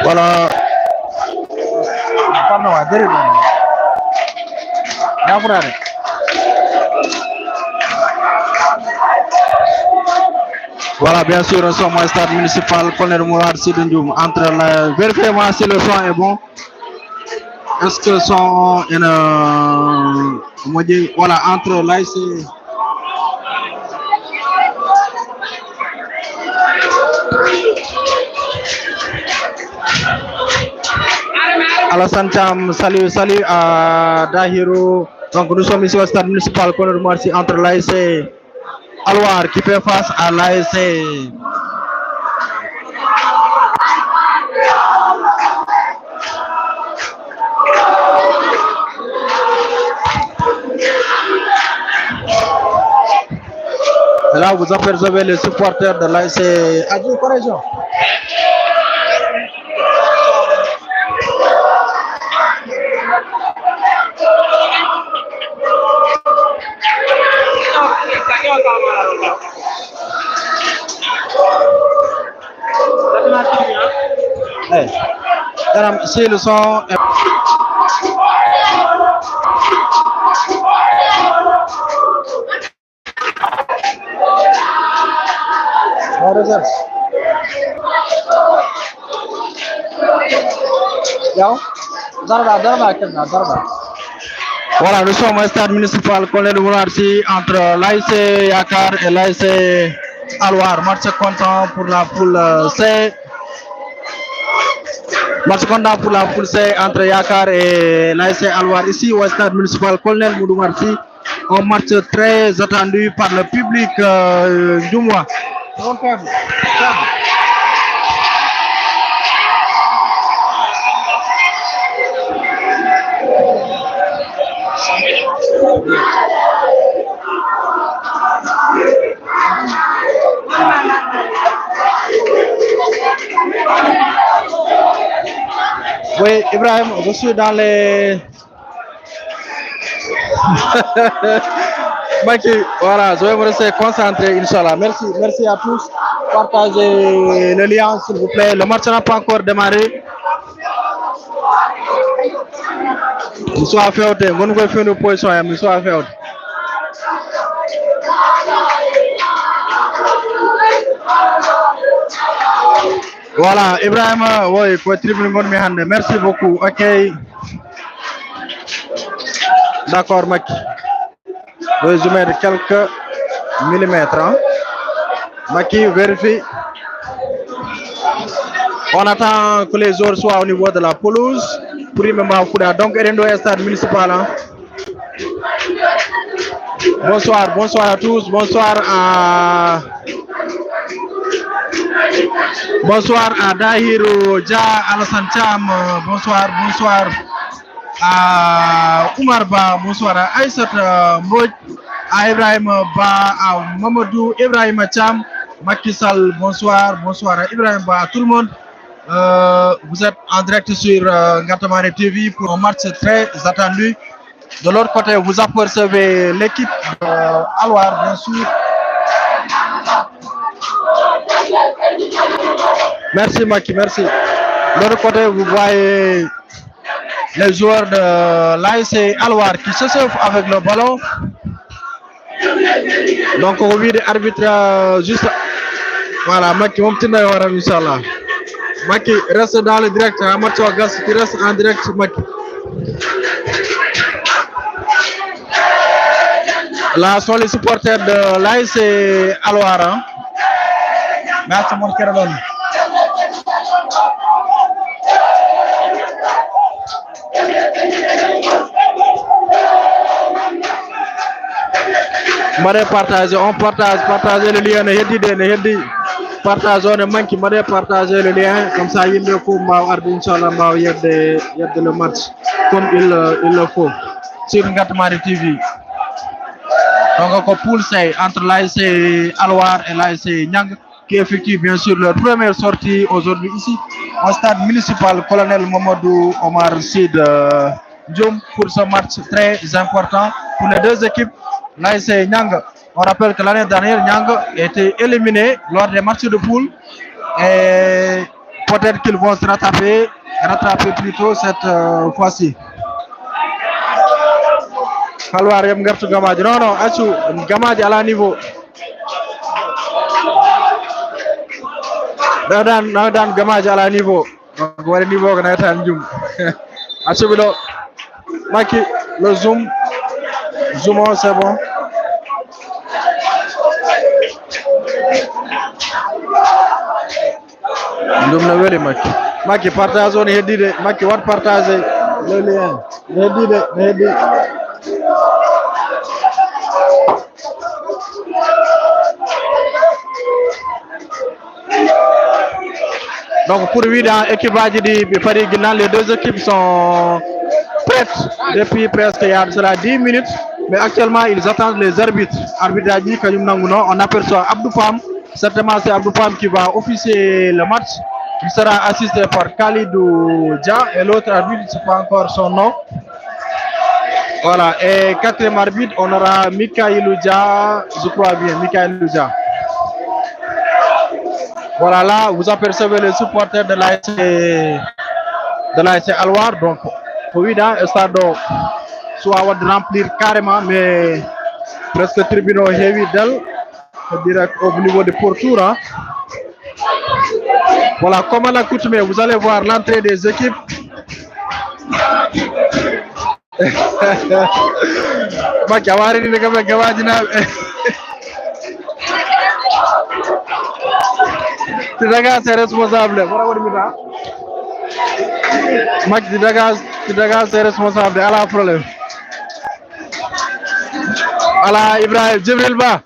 Voilà. Voilà, bien sûr, nous sommes au stade municipal Colonel Mourad Sidindioum. Entre la... Vérifiez-moi si le son est bon. Est-ce que le son est... Voilà, entre l'AIC... Alassane Cham, salut à Dahiro. Donc nous sommes ici au stade municipal Colonel Mourad entre l'AIC Alwar qui fait face à l'AIC... Là, vous apercevez les supporters de l'AIC. Adieu, correction. Hey, c'est le son. Voilà, nous sommes au stade municipal Colonel Mourarsi entre l'AIC Yakar et l'AIC Alwar. Match comptant pour la poule C. Match comptant pour la poule C entre Yakar et l'AIC Alwar. Ici au stade municipal Colonel Mourarsi. Un match très attendu par le public du mois. Oui, Ibrahim, je suis dans les... Maki, voilà, je vais me rester concentré, Inch'Allah. Merci à tous. Partagez le lien, s'il vous plaît. Le match n'a pas encore démarré. Il soit fait, on va faire une position, il soit fait. Voilà, Ibrahim, oui, pour tribune, merci beaucoup. Ok. D'accord, Maki. Je vais mettre quelques millimètres. Hein. Maki, vérifie. On attend que les joueurs soient au niveau de la pelouse. Donc, Erendo est stade municipal. Hein. Bonsoir à tous. Bonsoir à Dahiro, Dja, Alassane Cham. Bonsoir à Oumar Ba. Bonsoir à Aïssat Mboj, à Ibrahim Ba, à Mamadou Ibrahim Cham, Macky Sall. Bonsoir à Ibrahim Ba, à tout le monde. Vous êtes en direct sur Ngatamare TV pour un match très attendu. De l'autre côté, vous apercevez l'équipe Alwar, bien sûr. Merci Maki, merci. De l'autre côté, vous voyez les joueurs de l'AIC Alwar qui se sauvent avec le ballon. Donc, on vit l'arbitre juste. Voilà, Maki, mon petit naïwara, Inch'Allah. Maki, reste dans le direct. Amatwa Gas, tu restes en direct, Maki. Là sont les supporters de l'AIC Alwar. Hein? Merci, mon Kéradon. On partage le lien, partageons le manque, partager le lien, comme ça il le faut, Inch'Allah, il y a le match comme il le faut sur Ngatamare TV. Donc, on poule entre l'AIC Alwar et l'AIC Nyang qui effectue bien sûr leur première sortie aujourd'hui ici au stade municipal Colonel Mamadou Omar Sid Djoum pour ce match très important pour les deux équipes. L'AIC Nyang, on rappelle que l'année dernière, Nyang était éliminé lors des matchs de poule et peut-être qu'ils vont se rattraper plutôt cette fois-ci. Halwar yam gartu Gamaji. Non, non, Achu, Gamaji à la niveau. Dan Gamaji à la niveau. Donc, voilà niveau qu'on a été en zoom. Achu Bilo. Maki, le zoom. Zoom, c'est bon. Zoom na weli Maki partage on heddi Maki wat partage le lien. Heddi. Donc pour lui dans l'équipage de Paris Guinan, les deux équipes sont prêtes depuis presque il y a cela 10 minutes, mais actuellement ils attendent les arbitres. Arbitre a dit que on aperçoit Abdou Pam, certainement c'est Abdou Pam qui va officier le match. Il sera assisté par Khalidou Dia et l'autre arbitre, je ne sais pas encore son nom. Voilà, et quatrième arbitre, on aura Mikaïlou Dia, je crois bien, Mikaïlou Dia. Voilà, là, vous apercevez les supporters de l'ASC Alwar. Donc, oui, dans le stade, soit de remplir carrément, mais presque tribunaux heavy d'elle, direct au niveau de Portour. Hein. Voilà, comme à l'accoutumée, vous allez voir l'entrée des équipes. Tidaga c'est responsable. Mac Tidaga c'est responsable. À la problème. Ala Ibrahim Jibril Ba.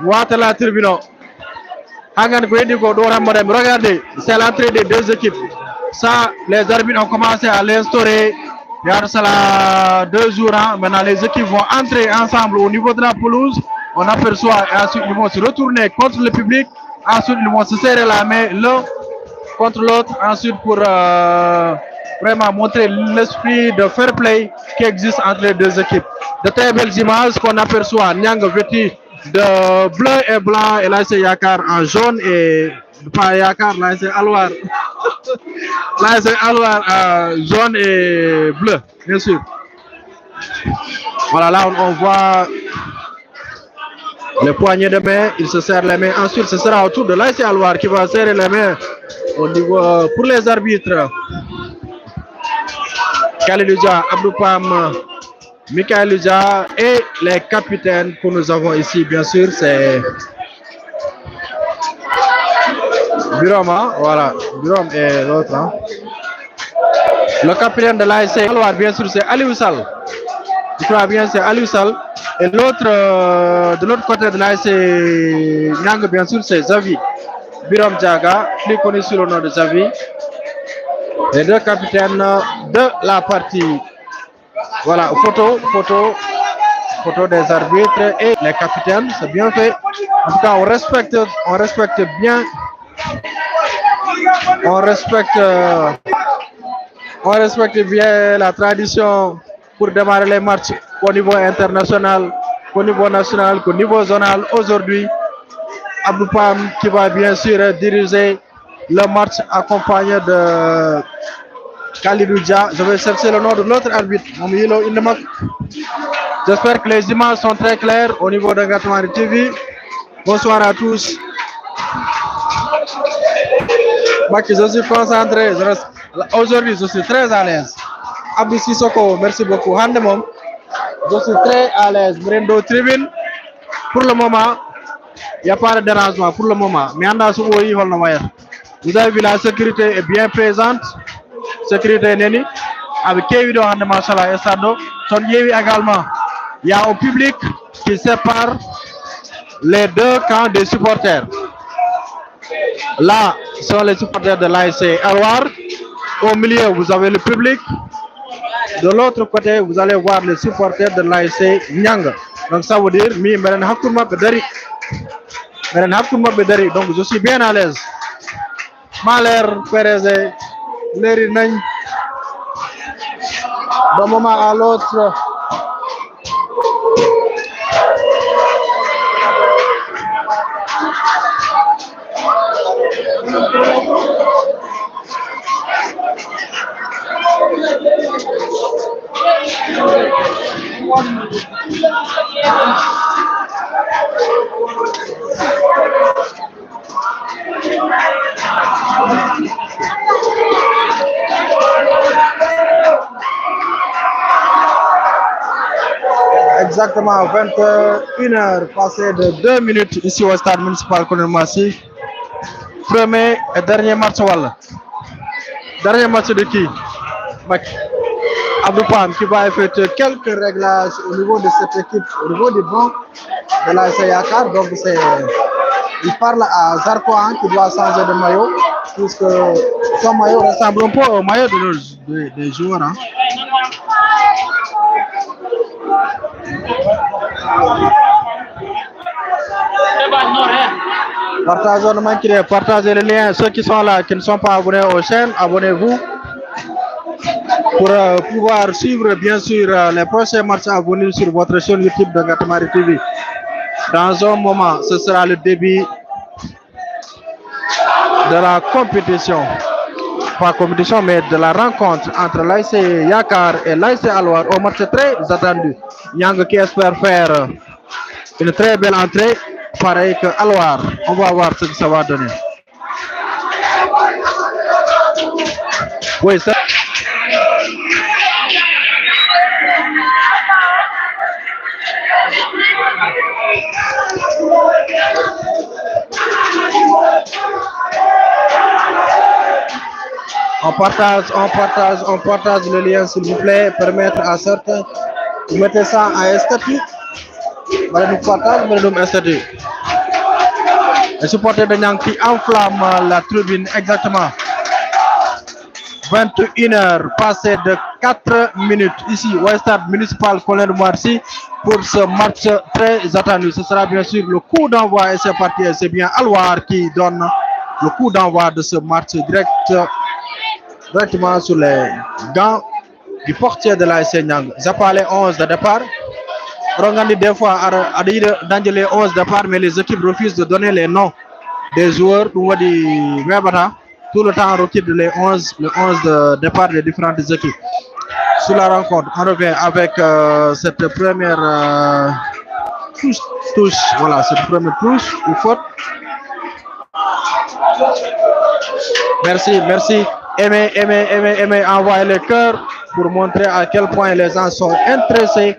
Ouate la tribune. Regardez, c'est l'entrée des deux équipes. Ça, les arbitres ont commencé à l'instaurer. Il y a cela 2 jours. Hein. Maintenant, les équipes vont entrer ensemble au niveau de la pelouse. On aperçoit et ensuite ils vont se retourner contre le public. Ensuite, ils vont se serrer la main l'un contre l'autre. Ensuite, pour vraiment montrer l'esprit de fair play qui existe entre les deux équipes. De très belles images qu'on aperçoit. Nyang vêtu de bleu et blanc. Et là, c'est Yakar en jaune et pas Yakar, là, c'est Alwar. Là, c'est Alwar jaune et bleu, bien sûr. Voilà, là, on voit les poignées de main, il se serre les mains. Ensuite, ce sera au tour de l'ASC Alwar qui va serrer les mains au niveau pour les arbitres. Khalidou Dia, Abdou Pam, Mikaïlou Dia et les capitaines que nous avons ici, bien sûr, c'est Birom, hein? Voilà, Birom et l'autre. Hein? Le capitaine de l'ASC Alwar, bien sûr, c'est Aliou Sall. Je crois bien, c'est Aliou Sall. Et l'autre, de l'autre côté de l'ASC Nyang, bien sûr, c'est Zavi. Birom Diaga, plus connu sous le nom de Zavi. Les deux capitaines de la partie. Voilà, photo des arbitres et les capitaines, c'est bien fait. En tout cas, on respecte bien. On respecte bien la tradition pour démarrer les matchs au niveau international, au niveau national, au niveau zonal. Aujourd'hui, Abdou Pam qui va bien sûr diriger le match accompagné de Khalidou Dia. Je vais chercher le nom de l'autre arbitre. J'espère que les images sont très claires au niveau de Gatouari TV. Bonsoir à tous. Je suis concentré. Aujourd'hui, je suis très à l'aise. Abdou Sissoko, merci beaucoup. Handemom, je suis très à l'aise. Brendo Tribune, pour le moment, il n'y a pas de dérangement pour le moment. Mais vous avez vu la sécurité est bien présente. Sécurité Neni. Avec Kévido Handemam Salah et Sado. Son Yévi également. Il y a un public qui sépare les deux camps des supporters. Là, sont les supporters de l'ASC Alwar. Au milieu, vous avez le public. De l'autre côté, vous allez voir les supporters de l'ASC Nyang. Donc ça veut dire, donc je suis bien à l'aise. Maler, Perez, Leri Nagne. D'un moment à l'autre, Exactement 21h passé de 2 minutes ici au stade municipal Colonel Massi. Premier et dernier match walla. Dernier match de qui? Abdou Pam qui va effectuer quelques réglages au niveau de cette équipe, au niveau du banc de la Yakar. Donc il parle à Zarkoan qui doit changer de maillot puisque son maillot ressemble un peu au maillot des joueurs. Hein. Partagez le lien. Ceux qui sont là, qui ne sont pas abonnés aux chaînes, abonnez-vous pour pouvoir suivre bien sûr les prochains matchs à venir sur votre chaîne YouTube de Ngatamari TV. Dans un moment, ce sera le début de la compétition. Pas compétition, mais de la rencontre entre l'AIC Yakar et l'AIC Alwar au match très attendu. Yang qui espère faire une très belle entrée, pareil que Alwar. On va voir ce que ça va donner. Oui, ça. On partage le lien s'il vous plaît, permettre à certains de mettre ça en statut. Nous partageons un statut. Les supporters de Nyang qui enflamment la tribune exactement. 21h passé de 4 minutes ici au stade municipal Colin de Marcy pour ce match très attendu. Ce sera bien sûr le coup d'envoi et c'est parti. C'est bien Alwar qui donne le coup d'envoi de ce match directement sur les gants du portier de la Nyang. J'appelle les 11 de départ. Rongandi des fois a dit dans les 11 de départ, mais les équipes refusent de donner les noms des joueurs. Tout le temps on recule le 11 de départ des différentes équipes. Sur la rencontre, on revient avec cette première touche. Voilà, cette première touche ou faute. Merci. Aimez, envoyez le cœur pour montrer à quel point les gens sont intéressés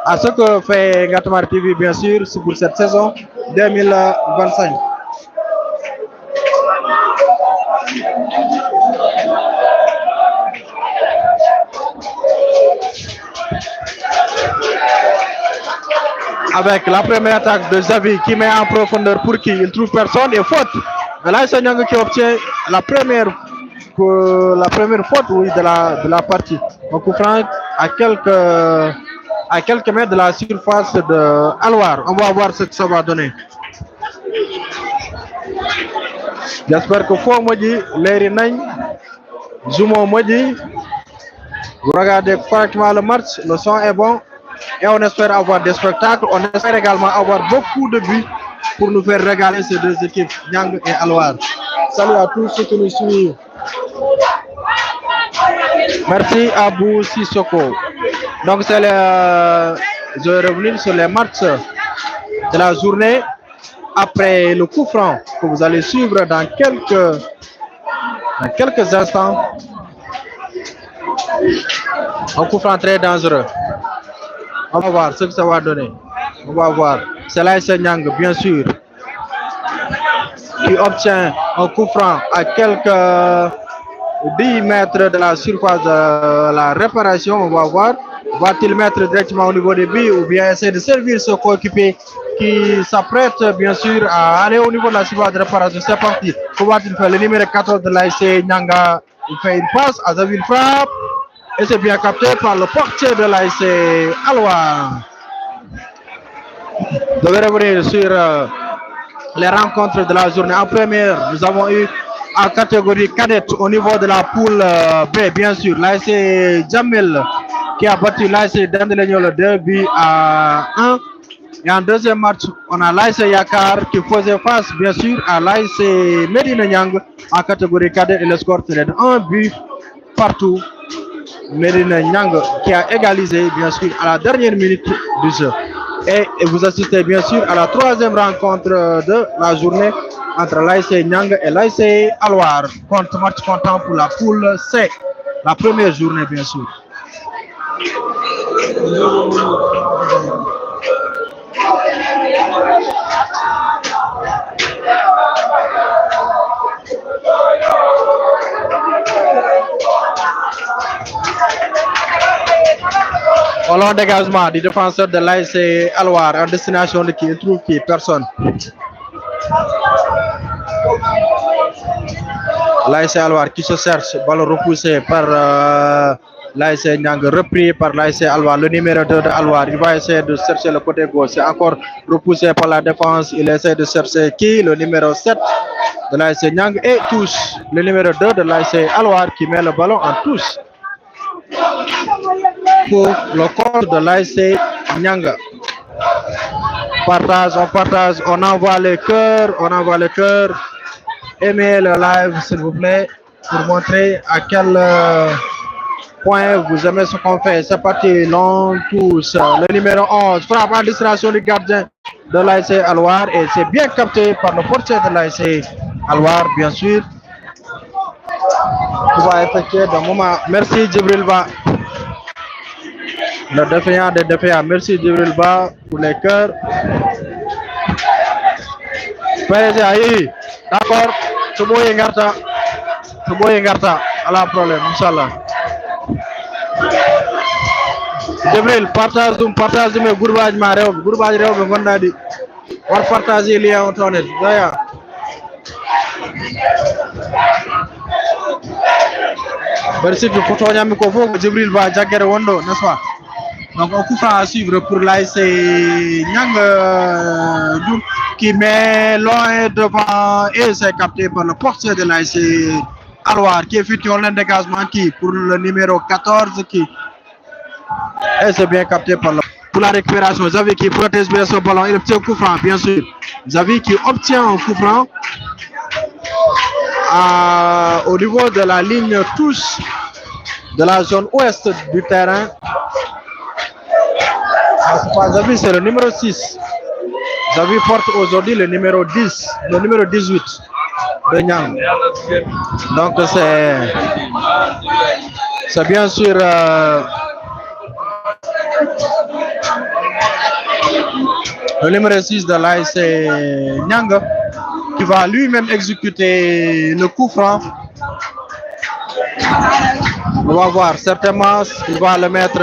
à ce que fait Ngatamari TV, bien sûr, pour cette saison 2025. Avec la première attaque de Xavi qui met en profondeur pour qui il trouve personne et faute. Là, c'est Nyang qui obtient la première faute de la partie. Donc, Franck à quelques mètres de la surface de Alwar. On va voir ce que ça va donner. J'espère que Fo Modi, Léry Nagne, Zumo Modi, vous regardez correctement le match, le son est bon et on espère avoir des spectacles. On espère également avoir beaucoup de buts pour nous faire régaler ces deux équipes, Nyang et Alwar. Salut à tous ceux qui nous suivent. Merci à Abou Sissoko. Donc je vais revenir sur les matchs de la journée après le coup franc que vous allez suivre dans quelques instants. Un coup franc très dangereux. On va voir ce que ça va donner. On va voir. C'est l'AS Nyang, bien sûr, qui obtient un coup franc à quelques 10 mètres de la surface de la réparation. On va voir. Va-t-il mettre directement au niveau des billes ou bien essayer de servir ce coéquipier qui s'apprête bien sûr à aller au niveau de la surface de réparation? C'est parti. Comment va-t-il faire? Le numéro 14 de l'AS Nyanga, il fait une passe. Azavi frappe. Et c'est bien capté par le portier de l'AS Alwar. Je vais revenir sur les rencontres de la journée. En première, nous avons eu en catégorie cadette au niveau de la poule B, bien sûr, l'AS Jamel qui a battu l'AS Dandelenyo 2 buts à 1. Et en deuxième match, on a l'AS Yakar qui faisait face, bien sûr, à l'AS Medina Nyang en catégorie cadette et le score c'est de 1 but partout. Medina Nyang qui a égalisé, bien sûr, à la dernière minute du jeu. Et vous assistez, bien sûr, à la troisième rencontre de la journée entre l'AS Nyang et l'AS Alwar. Match comptant pour la poule C. La première journée, bien sûr. Au long dégagement du défenseur de l'ASC Alwar en destination de qui il trouve qui personne. L'ASC Alwar qui se cherche, ballon repoussé par l'ASC Nyang, repris par l'ASC Alwar, le numéro 2 de Alwar. Il va essayer de chercher le côté gauche. C'est encore repoussé par la défense. Il essaie de chercher qui? Le numéro 7 de l'ASC Nyang et touche. Le numéro 2 de l'ASC Alwar qui met le ballon en touche. Pour le compte de l'ASC Nyang. On partage, on envoie les cœurs, Aimez le live s'il vous plaît pour montrer à quel point vous aimez ce qu'on fait. C'est parti, l'on touche. Le numéro 11 frappe à destination du gardien de l'ASC Alwar et c'est bien capté par le portier de l'ASC Alwar, bien sûr. Qui va effectuer d'un moment. Merci Djibril Ba. Le défiant des défiants. Merci Djibril Ba pour les cœurs. D'accord. Suboye ngarta ala problème inchallah. Djibril partage me gourbage ma rewbe gondadi war partager lien on tonet daya. Merci pour photo nyami ko fo Djibril Ba jaggere wondo n'est-ce pas? Donc on coup à suivre pour l'ASC Nyang qui met loin devant et c'est capté par le portier de l'ASC Alwar qui effectue un dégagement qui pour le numéro 14 qui et c'est bien capté par pour la récupération. Xavi qui protège bien son ballon, il obtient un coup franc bien sûr. Xavi qui obtient un coup franc au niveau de la ligne touche de la zone ouest du terrain. Xavi c'est le numéro 6. Xavi porte aujourd'hui le numéro 10, le numéro 18 de Nyang. Donc c'est bien sûr le numéro 6 de l'ASC Nyang qui va lui-même exécuter le coup franc. On va voir, certainement il va le mettre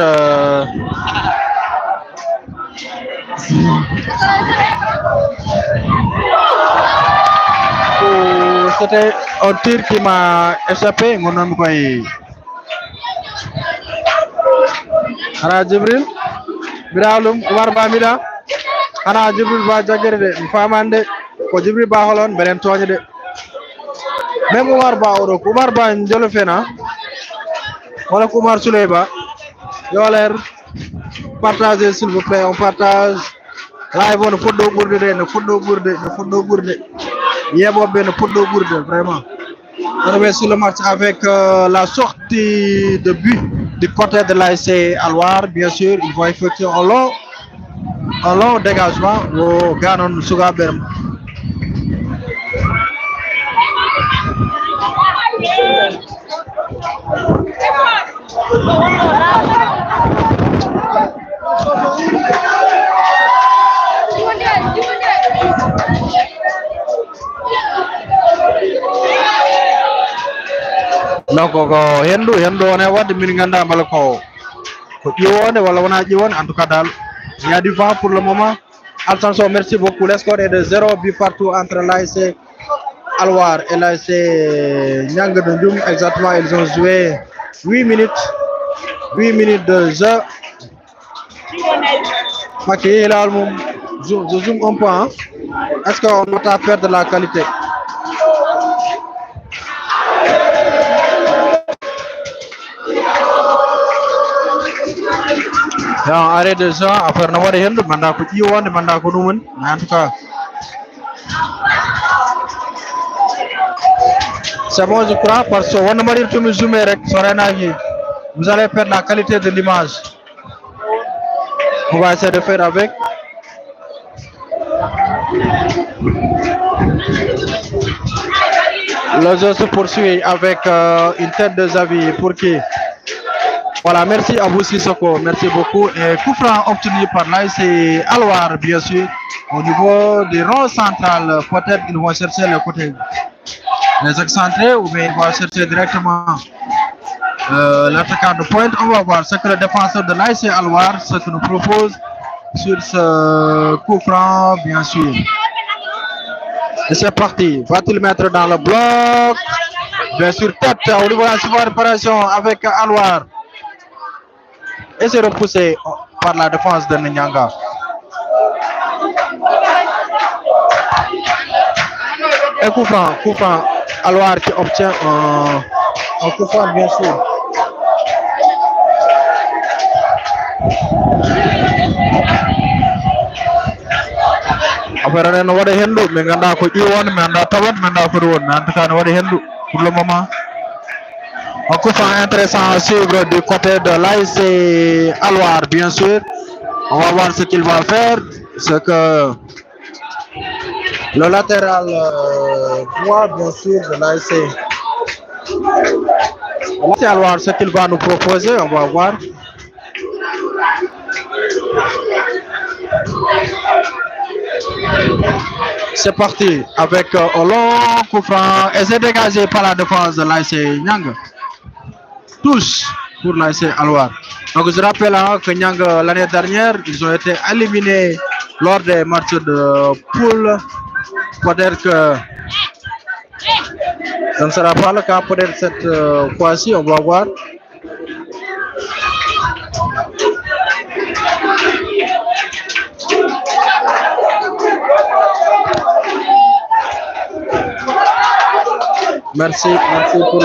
c'était un tir qui m'a échappé. Mon nom est Ana Djibril Biralum Umar Bamida Ana Djibril Ba jagere de famande ko Djibril Ba holon benen toñe de même Umar Ba Umar Ba njolo fena wala Umar Souleyba yoler partagez s'il vous plaît, on partage live on foddo bourde yebobe no foddo bourde vraiment. On est sur le match avec la sortie de but du côté de l'ASC Alwar, bien sûr, ils vont effectuer un long dégagement au Ganon Sugaberm. Donc hendu on est wadde min ganda bala ko ƴiwonde wala wona ƴiwonde en tout cas dal il y a du vent pour le moment. Attention, merci beaucoup. Le score est de 0 but partout entre l'ASC Alwar et l'ASC Nyang de Ndioum. Exactement, ils ont joué 8 minutes de jeu. Ok, là, je zoome un peu. Hein. Est-ce qu'on va perdre de la qualité? Arrêt de jeu, après n'avoir rien de mandat pour y avoir de mandat pour nous, en tout cas. C'est bon, je crois, parce qu'on va dire que nous zoomer sur un avis. Vous allez perdre la qualité de l'image. On va essayer de faire avec. Le jeu se poursuit avec une tête de Xavi pour qui Voilà, merci à vous Sissoko, merci beaucoup. Et coup franc obtenu par l'AIC Alwar, bien sûr. Au niveau des rangs central, peut-être ils vont chercher le côté les excentrés ou bien ils vont chercher directement l'attaquant de pointe. On va voir ce que le défenseur de l'AIC Alwar, ce que nous propose sur ce coup franc, bien sûr. Et c'est parti. Va-t-il mettre dans le bloc? Bien sûr, tête au niveau de la réparation avec Alwar. Et c'est repoussé par la défense de Nyanga. Et coup franc, Alwar qui obtient un coup franc, bien sûr. Après, on va aller hendu, mais on a ko iwon, mais on a tawat, mais on a ko ruon, mais en tout cas, on va aller hendu pour le moment. Un coup franc intéressant à suivre du côté de l'AIC Alwar, bien sûr. On va voir ce qu'il va faire. Ce que le latéral droit, bien sûr, de l'AIC Alwar, ce qu'il va nous proposer, on va voir. C'est parti avec un long coup franc et c'est dégagé par la défense de l'AIC Nyang. Tous pour l'AIC Alwar. Donc je rappelle que Nyang l'année dernière, ils ont été éliminés lors des matchs de poule. Peut-être que ce ne sera pas le cas, peut-être cette fois-ci, on va voir. Merci pour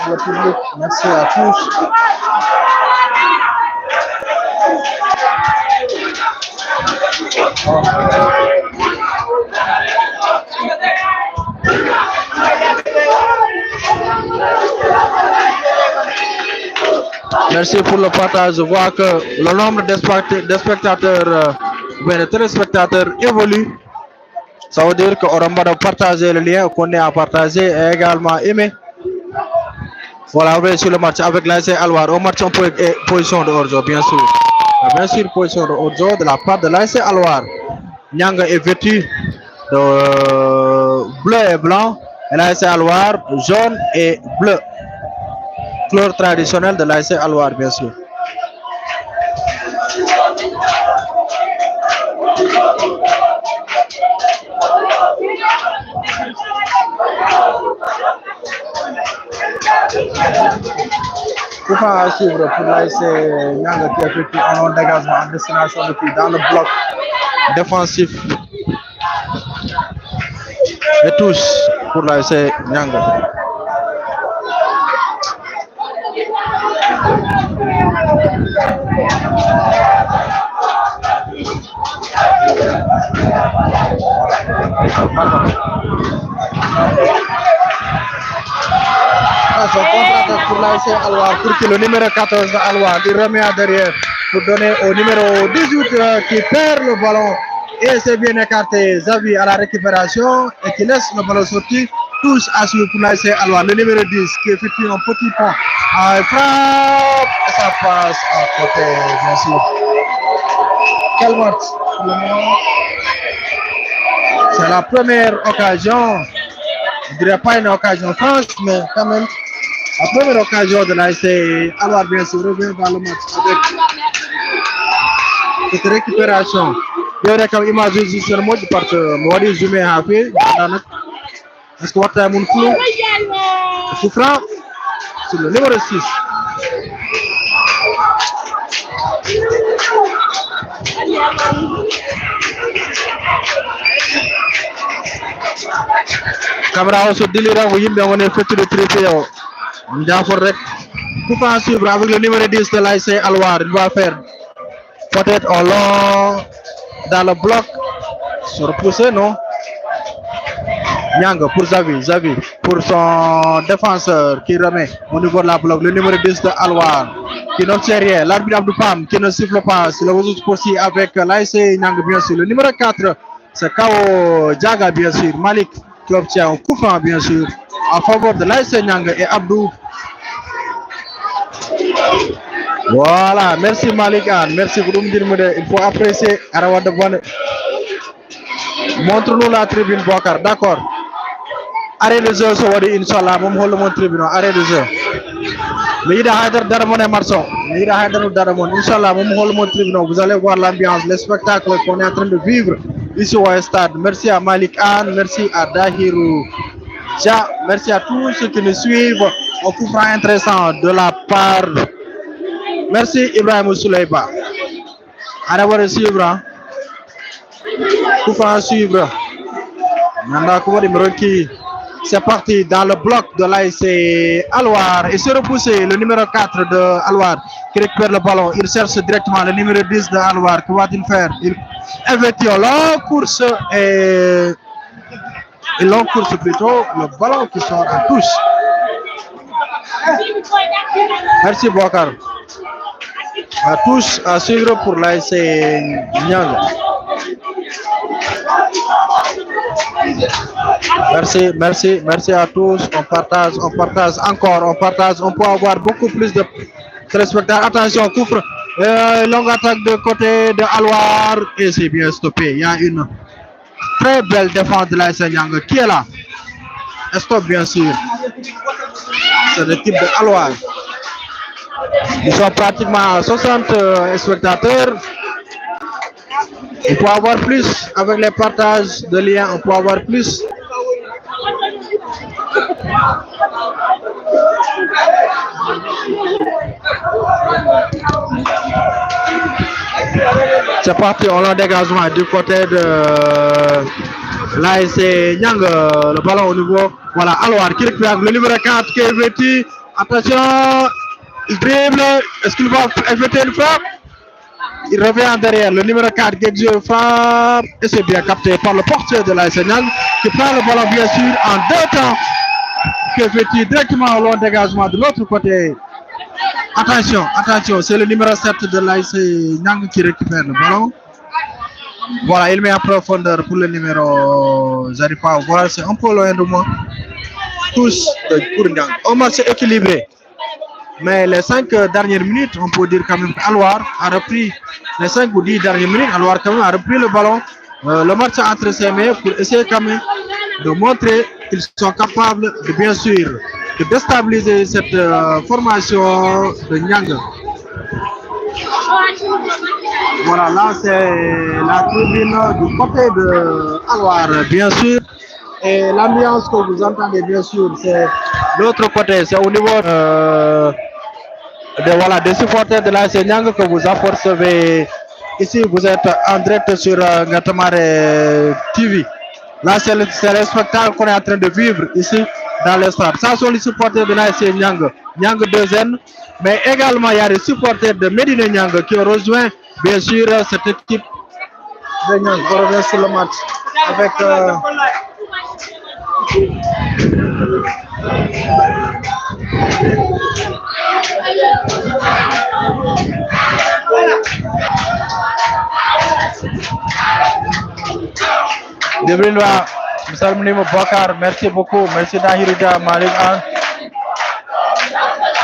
le public, merci à tous. Merci pour le partage. Je vois que le nombre de spectateurs, de téléspectateurs évolue. Ça veut dire qu'on va partager le lien, qu'on est à partager et également aimer. Voilà, on va sur le match avec l'AIC Alwar. Au match en position de hors-jeu, bien sûr. Bien sûr, position de hors-jeu de la part de l'AIC Alwar. Nyanga est vêtu de bleu et blanc. Et l'AIC Alwar, jaune et bleu. Couleur traditionnelle de l'AIC Alwar, bien sûr. Pour faire suivre pour l'AIC Nyanga qui effectue un long dégagement en destination depuis dans le bloc défensif. Et tous pour l'AIC Nyanga. Son contre-attaque pour l'AIC Alwar pour que le numéro 14 de Alwar il remet à derrière pour donner au numéro 18 qui perd le ballon et c'est bien écarté. Zavi à la récupération et qui laisse le ballon sortir. Tous à suivre pour l'AIC Alwar. Le numéro 10 qui effectue un petit pont. Frappe et ça passe à côté, bien sûr. Quel match pour le moment? C'est la première occasion. Je ne dirais pas une occasion franche, mais quand même. La première occasion de l'AIC Alwar, bien sûr, revient dans le match avec cette récupération. Il y a une image de sur le mode parce que moi, je zoomé à fait. Est-ce que vous avez un flou? Coup franc sur le numéro 6. Caméra sur délire, vous voyez, on est fait le triplé. Coup franc suivre avec le numéro 10 de l'AIC Alwar. Il va faire peut-être un long dans le bloc. Se repousser, non? Nyanga pour Zavi pour son défenseur qui remet au niveau de la bloc le numéro 10 de Alwar qui n'obtient rien. L'arbitre Abdou Pam qui ne siffle pas. C'est le résultat possible avec l'AIC Nyanga, bien sûr. Le numéro 4, c'est Kao Djaga, bien sûr. Malik qui obtient un coup franc, bien sûr, en faveur de l'AIC Nyanga et Abdou Voilà, merci Malik Anne, merci pour nous dire, il faut apprécier Arawad de Bonne. Montre-nous la tribune Bokar, d'accord. Arrêt de jeu, Inch'Allah, mon tribune, arrêt de jeu. Lida Haidar Daramon et Marceau, Lida Haidar Daramon, Inch'Allah, mon tribune, vous allez voir l'ambiance, le spectacle qu'on est en train de vivre ici au stade. Merci à Malik Anne, merci à Dahirou. Merci à tous ceux qui nous suivent. On coup franc intéressant de la part. Merci Ibrahim Souleyba. Allez voir suivre. Coup franc à suivre. C'est parti dans le bloc de l'AIC Alouar. Et se repousser le numéro 4 de Alouar qui récupère le ballon. Il cherche directement le numéro 10 de Alouar. Que va-t-il faire? Il effectue la course et longue course plutôt. Le ballon qui sort en touche. Merci Bokar. À touche à suivre pour l'AIC Niang. Merci à tous. On partage encore, on peut avoir beaucoup plus de téléspectateurs. Attention, couvre. Longue attaque de côté de Alouar et c'est bien stoppé. Il y a une très belle défense de l'AIC Niang qui est là. Stop bien sûr. C'est l'équipe de Alouar. Ils sont pratiquement 60 spectateurs. On peut avoir plus avec les partages de liens, on peut avoir plus. C'est parti, on a dégagement du côté de l'ASC Niang, le ballon au niveau. Voilà, alors qui récupère le numéro 4 qui est vêtu. Attention, il dribble. Est-ce qu'il va effectuer une frappe? Il revient derrière le numéro 4 qui exerce frappe et c'est bien capté par le portier de l'ASC Niang qui prend le ballon bien sûr en deux temps qui effectue directement au long dégagement de l'autre côté. Attention, c'est le numéro 7 de l'ASC Niang qui récupère le ballon. Voilà, il met en profondeur pour le numéro, j'arrive pas à voir, c'est un peu loin de moi. Tous pour Niang. Un match équilibré. Mais les 5 dernières minutes, on peut dire quand même Alouar a repris les 5 ou 10 dernières minutes. Alouar quand même a repris le ballon. Le match entre ses mains pour essayer quand même de montrer qu'ils sont capables de bien sûr de déstabiliser cette formation de Niang. Voilà, là c'est la tribune du côté de Alouar bien sûr. Et l'ambiance que vous entendez bien sûr, c'est l'autre côté, c'est au niveau des supporters de l'ASC Niang que vous apercevez ici. Vous êtes en direct sur Ngatamare TV. Là, c'est le spectacle qu'on est en train de vivre ici dans le stade. Ça sont les supporters de l'ASC Niang, Niang 2N, mais également il y a des supporters de Médina Niang qui ont rejoint bien sûr cette équipe de Niang. On revient sur le match avec Debrinois, Moussa Bokar, merci beaucoup, merci Dahirija, Malik Anne.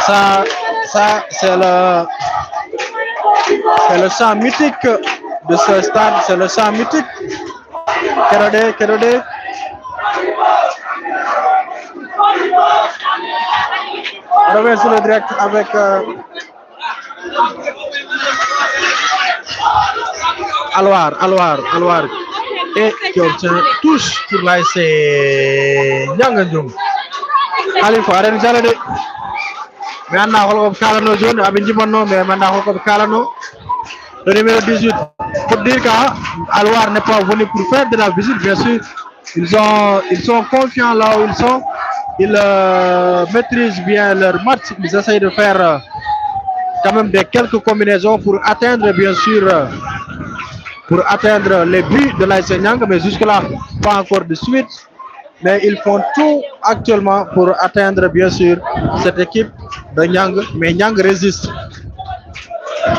Ça c'est le chant mythique de ce stade, c'est le chant mythique. Kérodé. On revient sur le direct avec Alouar et qui obtient touche pour l'ASC Niang Ndioum. Khalifa aren jalade mais anna holko kalano joni abe jimanno mais manda holko kalano le numéro 18 pour dire que Alouar n'est pas venu pour faire de la visite bien sûr. Ils sont confiants là où ils sont. Ils maîtrisent bien leur match. Ils essayent de faire quand même quelques combinaisons pour atteindre bien sûr les buts de l'ASC Niang, mais jusque-là, pas encore de suite. Mais ils font tout actuellement pour atteindre bien sûr cette équipe de Niang. Mais Niang résiste.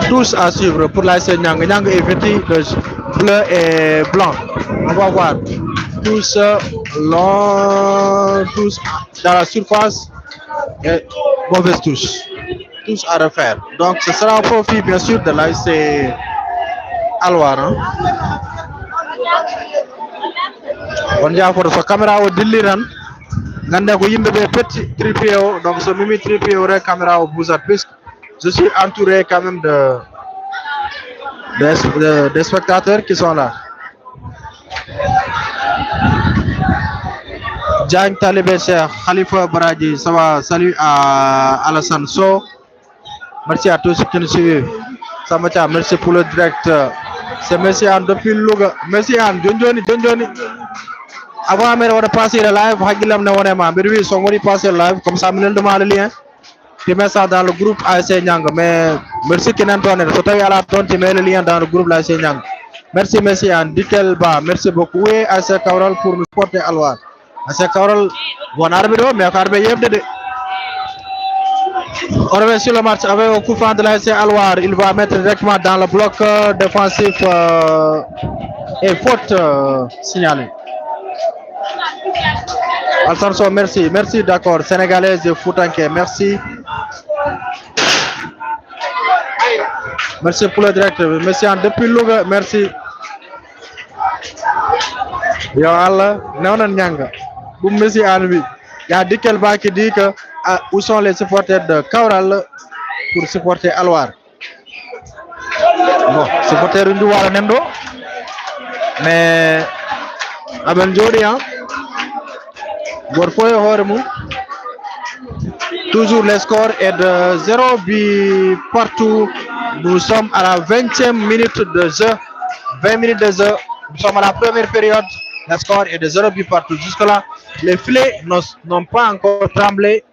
Tous à suivre pour l'ASC Niang. Niang est vêtu de bleu et blanc. On va voir. Tous dans la surface et mauvaise touche. tous à refaire. Donc ce sera au profit bien sûr de l'ASC Alwar. Hein. On y a pour sa caméra au diliran. Gande ko yimbe be petit tripio donc ce mimi tripio rek caméra au bouge plus. Je suis entouré quand même des spectateurs qui sont là. Diagne Talibé Cheikh Khalifa Baraji, ça va, salut à Alassane So. Merci à tous ceux qui nous suivent. Samacha, merci pour le direct. C'est Messi Anne depuis Louga. Messi Anne, John. Avant de passer le live, Hagilam Nawanema, mais oui, sont venus passer le live, comme ça, je demande le lien. Tu mets ça dans le groupe ASC Nyang. Mais merci Kenantoine, il faut à la tonne, tu mets le lien dans le groupe ASC Nyang. Merci Messi Anne, Dikelba, merci beaucoup. Oui, ASC Kaoral pour nous supporter Alwar. ASC Kaoral, bon arbitre, mais Karbe Yebde. On revient sur le match avec un coup franc de l'ASC Alwar. Il va mettre directement dans le bloc défensif et faute signalée. Alfonso, merci, d'accord. Sénégalaise de Foutanké, merci. Merci pour le direct. Merci depuis Louga, merci. Yo Allah, non Nyanga. Boum Messi Albi. Il y a Dikelba qui dit que où sont les supporters de Kaural pour supporter Alwar. Bon, supporters du Wala Nendo. Mais Aben Jodi, hein. Toujours le score est de 0 but partout. Nous sommes à la 20e minute de jeu. 20 minutes de jeu. Nous sommes à la première période. Le score est de 0 but partout. Jusque-là, les filets n'ont pas encore tremblé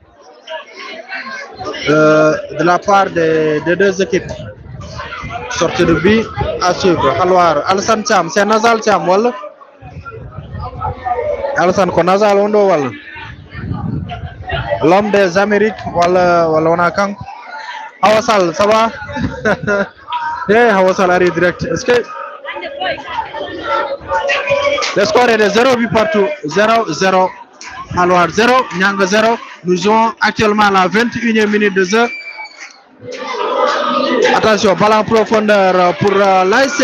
de la part des deux équipes. Sortie de but à suivre. Alors, Alassane Cham, c'est Nazal Cham, voilà. Alassane ko Nazal Ondo wala l'homme des Amériques wala on a quand Hawasal ça va eh Hawasal arrive direct est-ce que le score est de 0 but partout 0-0 alors 0 Nyanga 0 nous jouons actuellement à la 21e minute de jeu. Attention, balle en profondeur pour l'ASC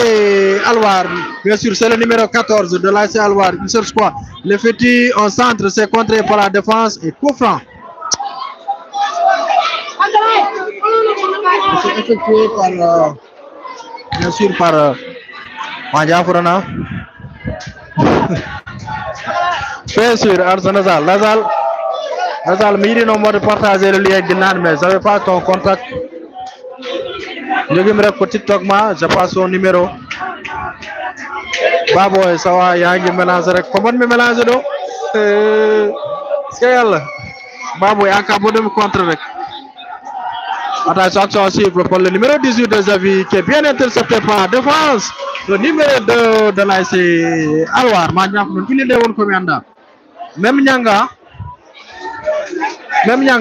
Alwar. Bien sûr, c'est le numéro 14 de l'ASC Alwar. Il cherche quoi? L'effectif en centre, c'est contré par la défense et coup franc. C'est effectué par, bien sûr, par Manja Fourana. Bien sûr, Arsène Nazal, Miri non mode partager le lien de Nan, mais j'avais pas ton contact. Je vais me répéter TikTok, je passe son numéro. Baboy, ça va, il y a un mélange. Comment me mélange donc? C'est elle. Baboy, il y a un cabot de me contre. Attention aussi pour le numéro 18 de Zavi qui est bien intercepté par la défense. Le numéro 2 de l'ASC Alwar, il est de un commandant. Même Nyanga,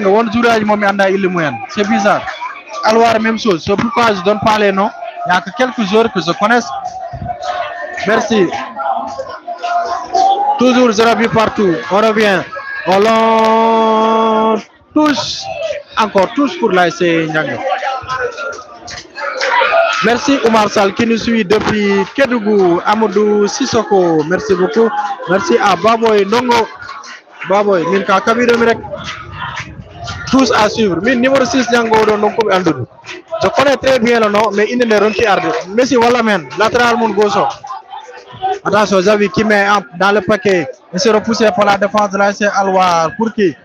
on joue à Momianda, il est moyen. C'est bizarre. Alwar, même chose. C'est pourquoi je ne donne pas les noms. Il n'y a que quelques joueurs que je connaisse. Merci. Toujours 0 but partout. On revient. On touche. Encore touche pour l'ASC Nyanga. Merci Oumar Sall qui nous suit depuis Kédougou. Amadou Sissoko. Merci beaucoup. Merci à Baboy Nongo. Baboy, Minka Kabiro Mirek. Tous à suivre. Mais numéro 6, je connais très bien le nom, mais il ne me rend pas. Messi Wallamen, latéral mon gauche. Attention, Xavi qui met dans le paquet. Il se repoussé par la défense de l'ASC Alwar. Pour qui?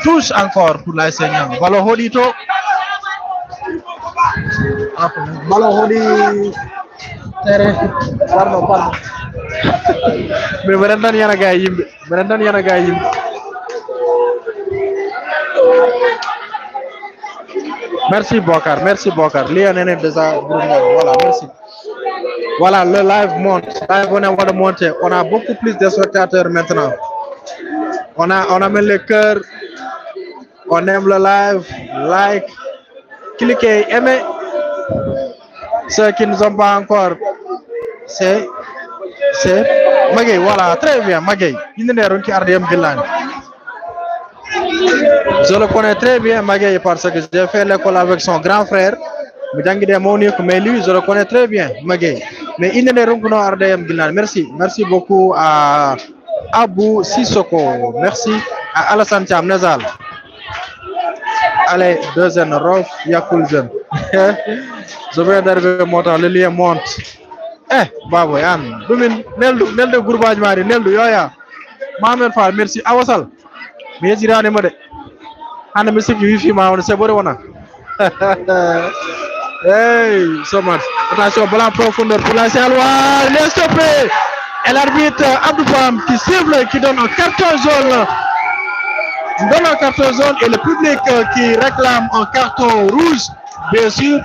Touche encore pour l'ASC Nyang. Ballon Hodito. Ballon Hodi. Pardon. Mais Brendan Yanagayim. Merci Bokar. Voilà, merci. Voilà, le live monte. On monter. On a beaucoup plus de spectateurs maintenant. On amène le cœur. On aime le live. Like. Cliquez, aimez. Ceux qui ne sont pas encore. C'est Magay. Voilà, très bien. Magay. Il n'est pas qui a rien de Je le connais très bien, Magueye, parce que j'ai fait l'école avec son grand frère. Mais lui, je le connais très bien, Magueye. Mais il n'est pas RDM Guinan. Merci. Merci beaucoup à Abou Sissoko. Merci à Alassane Thiam Nazal. Allez, deuxième, Rolf Yakulzen. Je vais d'arriver montant, le lien monte. Baboy, Anne. Neldu Gourbaj Mari, Neldu, Yoya. Mohamed Fall, merci. Awasal. Mais je dirais, Anne, monsieur, wifi, ma, on sait pas. Hey, so much. Attention, ballon profondeur pour la Saint-Loire. Il est stoppé. Et l'arbitre Abdoufam qui cible, qui donne un carton jaune. Il donne un carton jaune et le public qui réclame un carton rouge, bien sûr.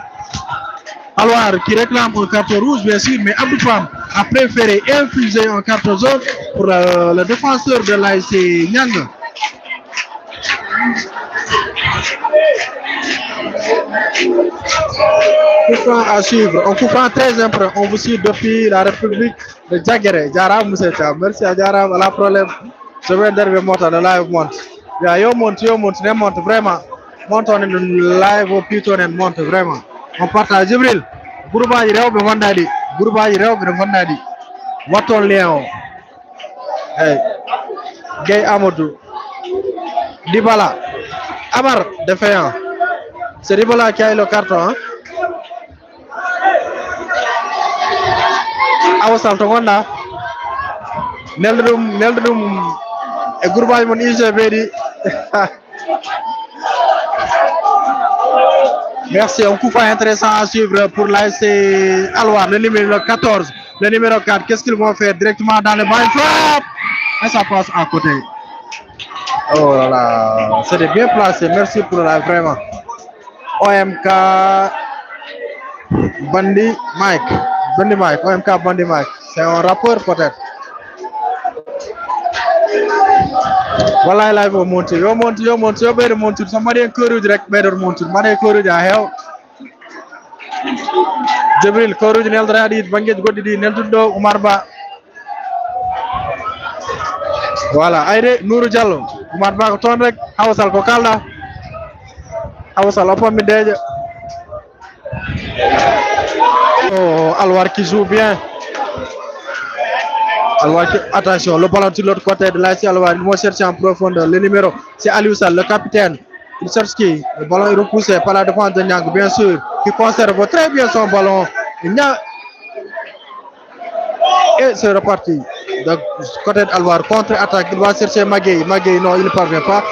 Alors, qui réclame un carton rouge, bien sûr, mais Abdoufam a préféré infuser un carton jaune pour le défenseur de l'ASC Nyang. Coup franc à suivre, un coup franc très important. On vous suit depuis la République de Djagere. Djaram, monsieur Cham. Merci à Djaram. La problème, je vais derrière monter, le live monte. Yo monte vraiment. Monte on est le live au plutôt, on monte vraiment. On partage. Jibril, Gourouba yi rew be fandadi. Gourouba yi rew be fandadi. Waton Léon. Hey. Gay Amadou. Dibala. Amar, défaillant. C'est Dibala qui a eu le carton. Hein? Awasal to gonda. Neldum e Gourouba mon IGB di. Merci, un coup franc intéressant à suivre pour l'ASC Alouar, le numéro 14. Le numéro 4, qu'est-ce qu'ils vont faire directement dans le ball frappe et ça passe à côté. Oh là là, c'était bien placé, merci pour la vraiment. OMK Bandi Mike, OMK Bandi Mike, c'est un rappeur peut-être. Voilà, là, il va monter, yo monter, ça m'a dit un courage direct, better monter, m'a dit courage à hell. Jibril, courage nel radit, bangé goddi nel tuddo Oumar Ba. Voilà, ayde Nourou Diallo, Oumar Ba ko ton rek, Awasal ko kalda. Awasal opon mi deje. Oh, Alouar qui joue bien. Alors, attention, le ballon sur l'autre côté de l'ASC Alouar, il va chercher en profondeur. Le numéro, c'est Aliou Sall, le capitaine. Il cherche qui? Le ballon est repoussé par la défense de Niang, bien sûr, qui conserve très bien son ballon. Et c'est reparti. Donc, côté d'Alouar, contre-attaque, il va chercher Magueye. Magueye, non, il ne parvient pas.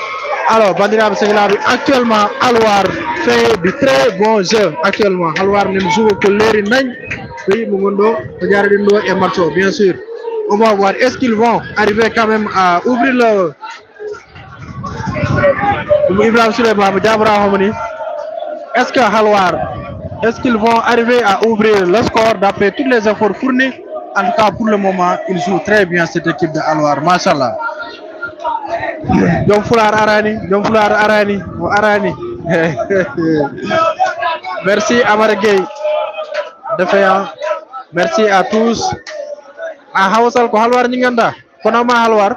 Alors, Bandira Sengelari, actuellement, Alouar fait du très bon jeu. Actuellement, Alouar ne joue que l'Eri Nagne, Pays Mungondo, Diaradindo et Marceau, bien sûr. On va voir, est-ce qu'ils vont arriver quand même à ouvrir le... Est-ce que Alouar, est-ce qu'ils vont arriver à ouvrir le score d'après tous les efforts fournis? En tout cas, pour le moment, ils jouent très bien cette équipe de Alouar, Machallah. Dom Foular Arani. Merci Amar Gueye. Défaillant. Merci à tous. A Hawasal ko Halwar ñinganda. Kono ma Halwar.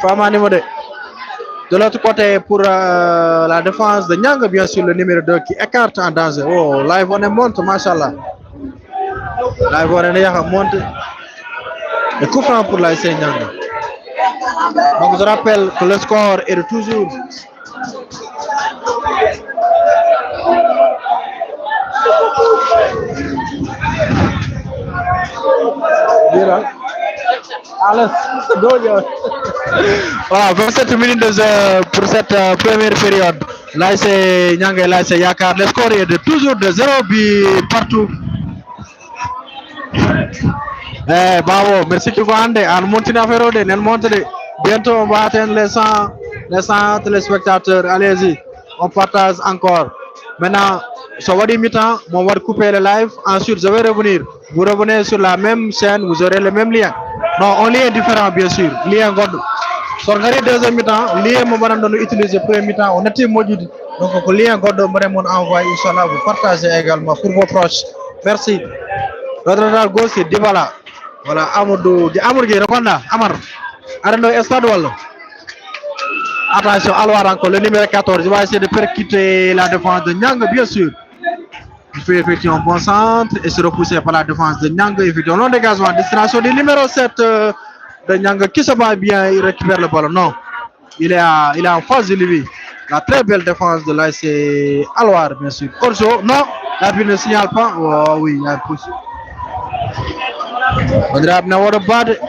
Fama ni modé. De l'autre côté pour la défense de Niang, bien sûr, le numéro 2 qui écarte en danger. Oh, live on est monte, machallah. Live on est monte. Et coup franc pour l'ASC Niang. Donc je rappelle que le score est de toujours voilà, 27 minutes de jeu pour cette première période. L'ASC Niang et l'ASC Yakar. Le score est de toujours de 0 but partout. Bravo, merci que vous andez. On monte une affaire, on monte. Bientôt, on va atteindre les 100 téléspectateurs. Allez-y, on partage encore. Maintenant, sur votre mi-temps, on va couper le live. Ensuite, je vais revenir. Vous revenez sur la même chaîne, vous aurez le même lien. Non, un lien différent, bien sûr. Lien God. Sur le deuxième mi-temps, lien mon baran doon utiliser premier mi-temps. On était maudit. Donc, le lien God, on envoie. Inch'Allah, vous partagez également pour vos proches. Merci. L'autre gauche, c'est Dibala. Voilà, Amadou Gueye, Amar. Arando stade wala Attention, Alwar encore, le numéro 14. Il va essayer de percuter la défense de Nyang, bien sûr. Il fait effectivement un bon centre et se repousser par la défense de Nyang. Effectivement, long dégagement, destination du numéro 7 de Nyang qui se bat bien, il récupère le ballon. Non, il est en face de lui. La très belle défense de l'AS Alwar, bien sûr. Orjo, non, l'arbitre ne signale pas. Oh oui, il y a un pouce. On dirait que what a bad.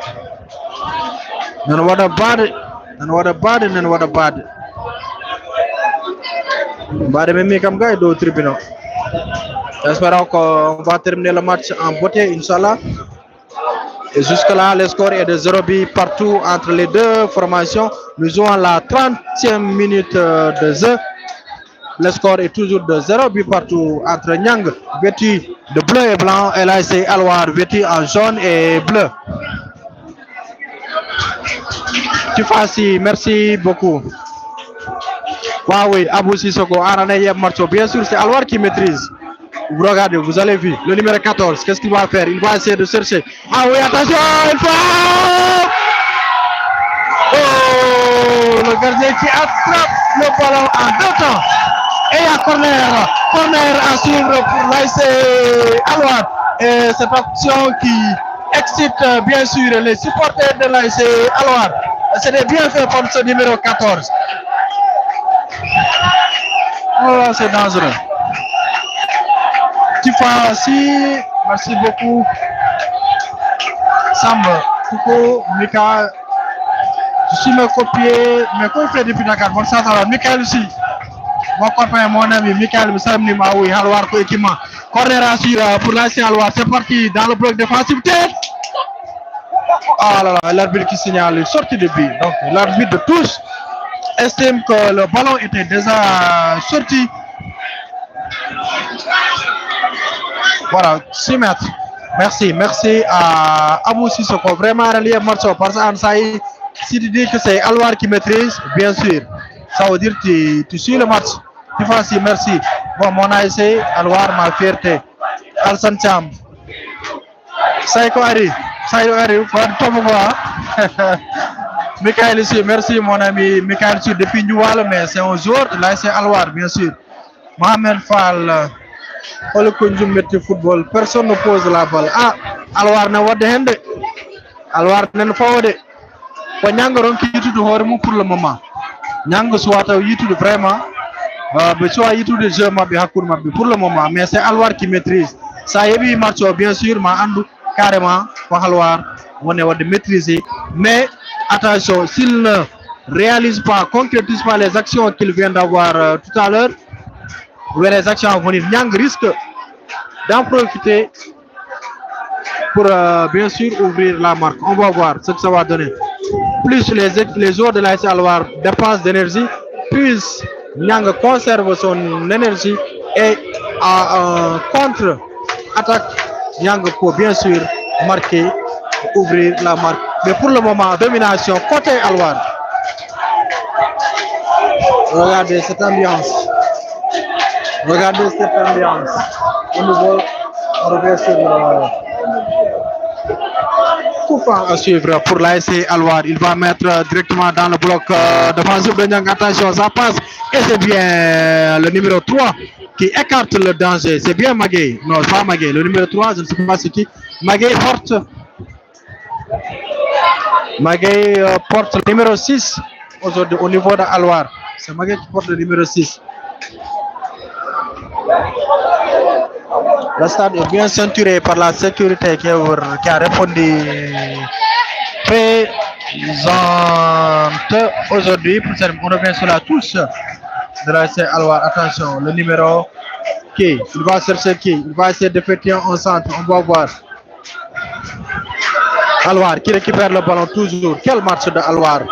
What a bad. What a bad. What a bad. Bad même comme gars au tribunal. Espérons qu'on va terminer le match en beauté, Inch'Allah. Et jusque-là, le score est de 0 buts partout entre les deux formations. Nous jouons la 30e minute de jeu. Le score est toujours de 0 buts partout entre Nyang, vêtu de bleu et blanc, et là c'est Alwar, vêtu en jaune et bleu. Tifasi, merci beaucoup. Oui, Abou Sissoko, Arané Marcho, bien sûr, c'est Alwar qui maîtrise. Vous regardez, vous allez voir, le numéro 14, qu'est-ce qu'il va faire? Il va essayer de chercher. Ah oui, attention, il faut... Oh, le gardien qui attrape le ballon en 2 temps. Et à corner à suivre pour l'AS Alwar. Et cette action qui excite bien sûr les supporters de l'AS Alwar. C'était bien fait pour ce numéro 14. Oh là, c'est dangereux. Tifasi, merci beaucoup. Samba, Koukou, Mika. Je suis me copié, mais quoi il fait depuis Dakar? Bon, ça va, Mika aussi. Mon copain, mon ami, Michael Moussam Nimaoui, Alwar ko équipement. Corner à suivre pour l'AS Alwar. C'est parti dans le bloc défensif. Ah là là, l'arbitre qui signale une sortie de but. Donc l'arbitre de tous estime que le ballon était déjà sorti. Voilà, 6 mètres. Merci à Abou Sissoko. Vraiment relié Marceau parce que si tu dis que c'est Alwar qui maîtrise, bien sûr. Ça veut dire que tu suis le match. Tu fais ainsi, merci. Bon, mon ASC, Alwar, ma fierté. Alsan Cham. Saïko Ari, Michael ici, merci mon ami. Michael ici depuis Noual, mais c'est un joueur de l'ASC Alwar, bien sûr. Mohamed Fall, le conjoint de football, personne ne pose la balle. Ah, Alwar n'a pas de hende. Alwar n'a pas de. Panyangorong qui est tout pour le moment. Nyang soit YouTube vraiment soit YouTube de jeu pour le moment, mais c'est Alwar qui maîtrise. Ça y est, Marcho bien sûr, ma andu carrément pour Alwar on est de maîtriser, mais attention, s'il ne réalise pas, concrétise pas les actions qu'il vient d'avoir tout à l'heure, ou les actions à venir, Nyang risque d'en profiter pour bien sûr ouvrir la marque. On va voir ce que ça va donner. Plus les joueurs de l'AS Alwar dépensent d'énergie, plus Nyang conserve son énergie et en contre-attaque, Nyang peut bien sûr marquer, ouvrir la marque. Mais pour le moment, domination côté Alwar. Regardez cette ambiance. Au niveau, on revient sur coup franc à suivre pour l'AS Alwar. Il va mettre directement dans le bloc défensif de Nyang. Attention, ça passe. Et c'est bien le numéro 3 qui écarte le danger. C'est bien Magay. Non, pas Magay. Le numéro 3, je ne sais pas c'est qui. Magay porte. Magay porte le numéro 6 aujourd'hui au niveau de Alwar. C'est Magay qui porte le numéro 6. Le stade est bien ceinturé par la sécurité qui a répondu présente aujourd'hui. On revient sur la touche de la SC Alwar. Attention, le numéro qui il va chercher qui il va essayer d'effectuer un centre. On va voir. Alwar qui récupère le ballon toujours. Quel match de Alwar.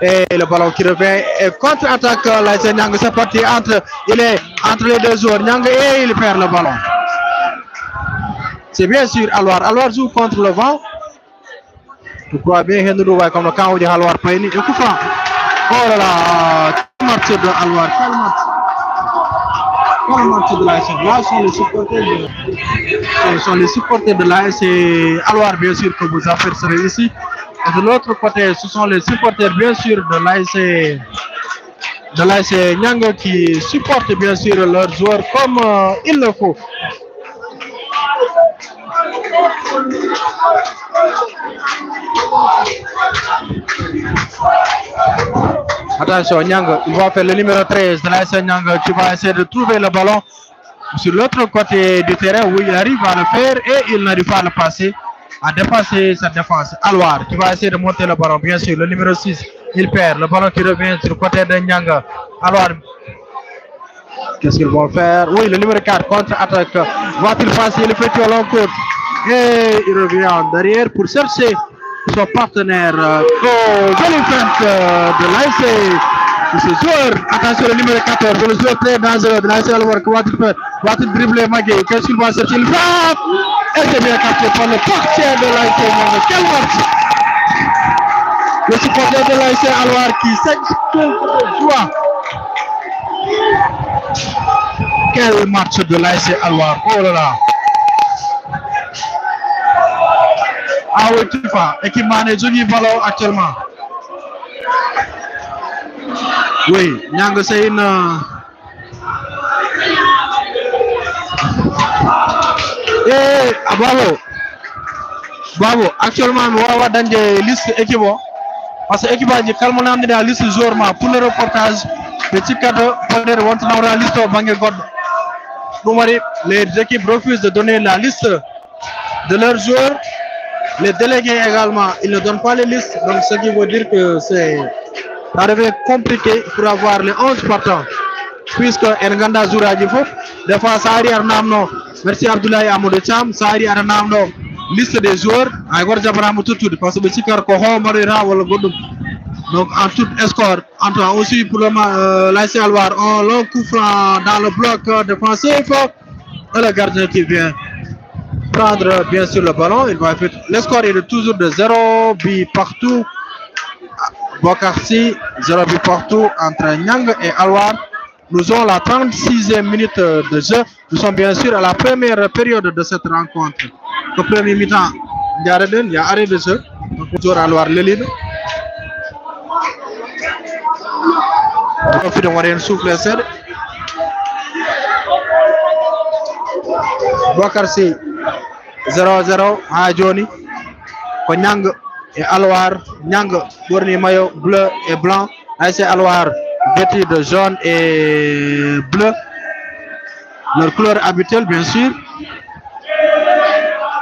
Et le ballon qui revient et contre-attaque la SC Nyang. C'est parti il est entre les deux joueurs. Nyang et il perd le ballon. C'est bien sûr Alwar. Alwar joue contre le vent. Je crois bien que nous comme le camp de Alwar Payni. Et coup franc. Oh là là. Quel match de Alwar. Quel match de l'AS. Là sont les supporters de l'AS Alwar bien sûr que vous apercevez ici. Et de l'autre côté, ce sont les supporters bien sûr de l'AS Nianga qui supportent bien sûr leurs joueurs comme il le faut. Attention, Nianga, il va faire le numéro 13 de l'AS Nianga qui va essayer de trouver le ballon sur l'autre côté du terrain où il arrive à le faire et il n'arrive pas à le passer, à dépasser sa défense. Alwar qui va essayer de monter le ballon, bien sûr, le numéro 6, il perd, le ballon qui revient sur le côté de Nianga. Alwar, qu'est-ce qu'ils vont faire? Oui, le numéro 4, contre-attaque, va-t-il passer, il fait au long court et il revient en derrière pour chercher son partenaire. Joli feinte de l'AS. Ce joueur, attention le numéro 14, le joueur très dangereux de l'AS Alwar, que va-t-il faire? Va-t-il dribbler Magui? Qu'est-ce qu'il va chercher? Il frappe et c'est bien capté par le portier de l'AS. Quel match! Le supporter de l'AS Alwar qui s'excuse de joie. Quel match de l'AS Alwar! Oh là là! Ah oui, tu fais. Équipe Mané, Jogi Ballon actuellement. Oui, Nianga c'est une. Bravo. Bravo. Actuellement, on va dans des listes équipes. Parce que l'équipe a dit calme on a amené la liste joueurs pour le reportage. Petit cadre, on a la liste au Bangé God. Les équipes refusent de donner la liste de leurs joueurs. Les délégués également, ils ne donnent pas les listes. Donc, ce qui veut dire que ça devient compliqué pour avoir les 11 partants. Puisque Nganda Zoura Djifo, des fois, ça arrive à Namno. Merci Abdoulaye Amadou Cham, ça arrive à Namno. Liste des joueurs, à Gorja Bram tout, parce que Sikar Koho, Marira, ou le Godum. Donc, en tout escorte, entre aussi pour l'AS Alwar, un long coup franc dans le bloc défensif. Et le gardien qui vient prendre bien sûr le ballon. Il va faire... Le score est toujours de 0 but partout. Bokarsi, 0 but partout entre Nianga et Alwar. Nous avons la 36e minute de jeu. Nous sommes bien sûr à la première période de cette rencontre. Le premier mi-temps, il y a arrêt de jeu. Donc, toujours Alwar le lead. On fait de souffle serre. Bokarsi 0-0 à Johnny. Nyang et Alwar. Nyang, Bourni maillot bleu et blanc. AS Alwar, vêtu de jaune et bleu. Leur couleur habituelle, bien sûr.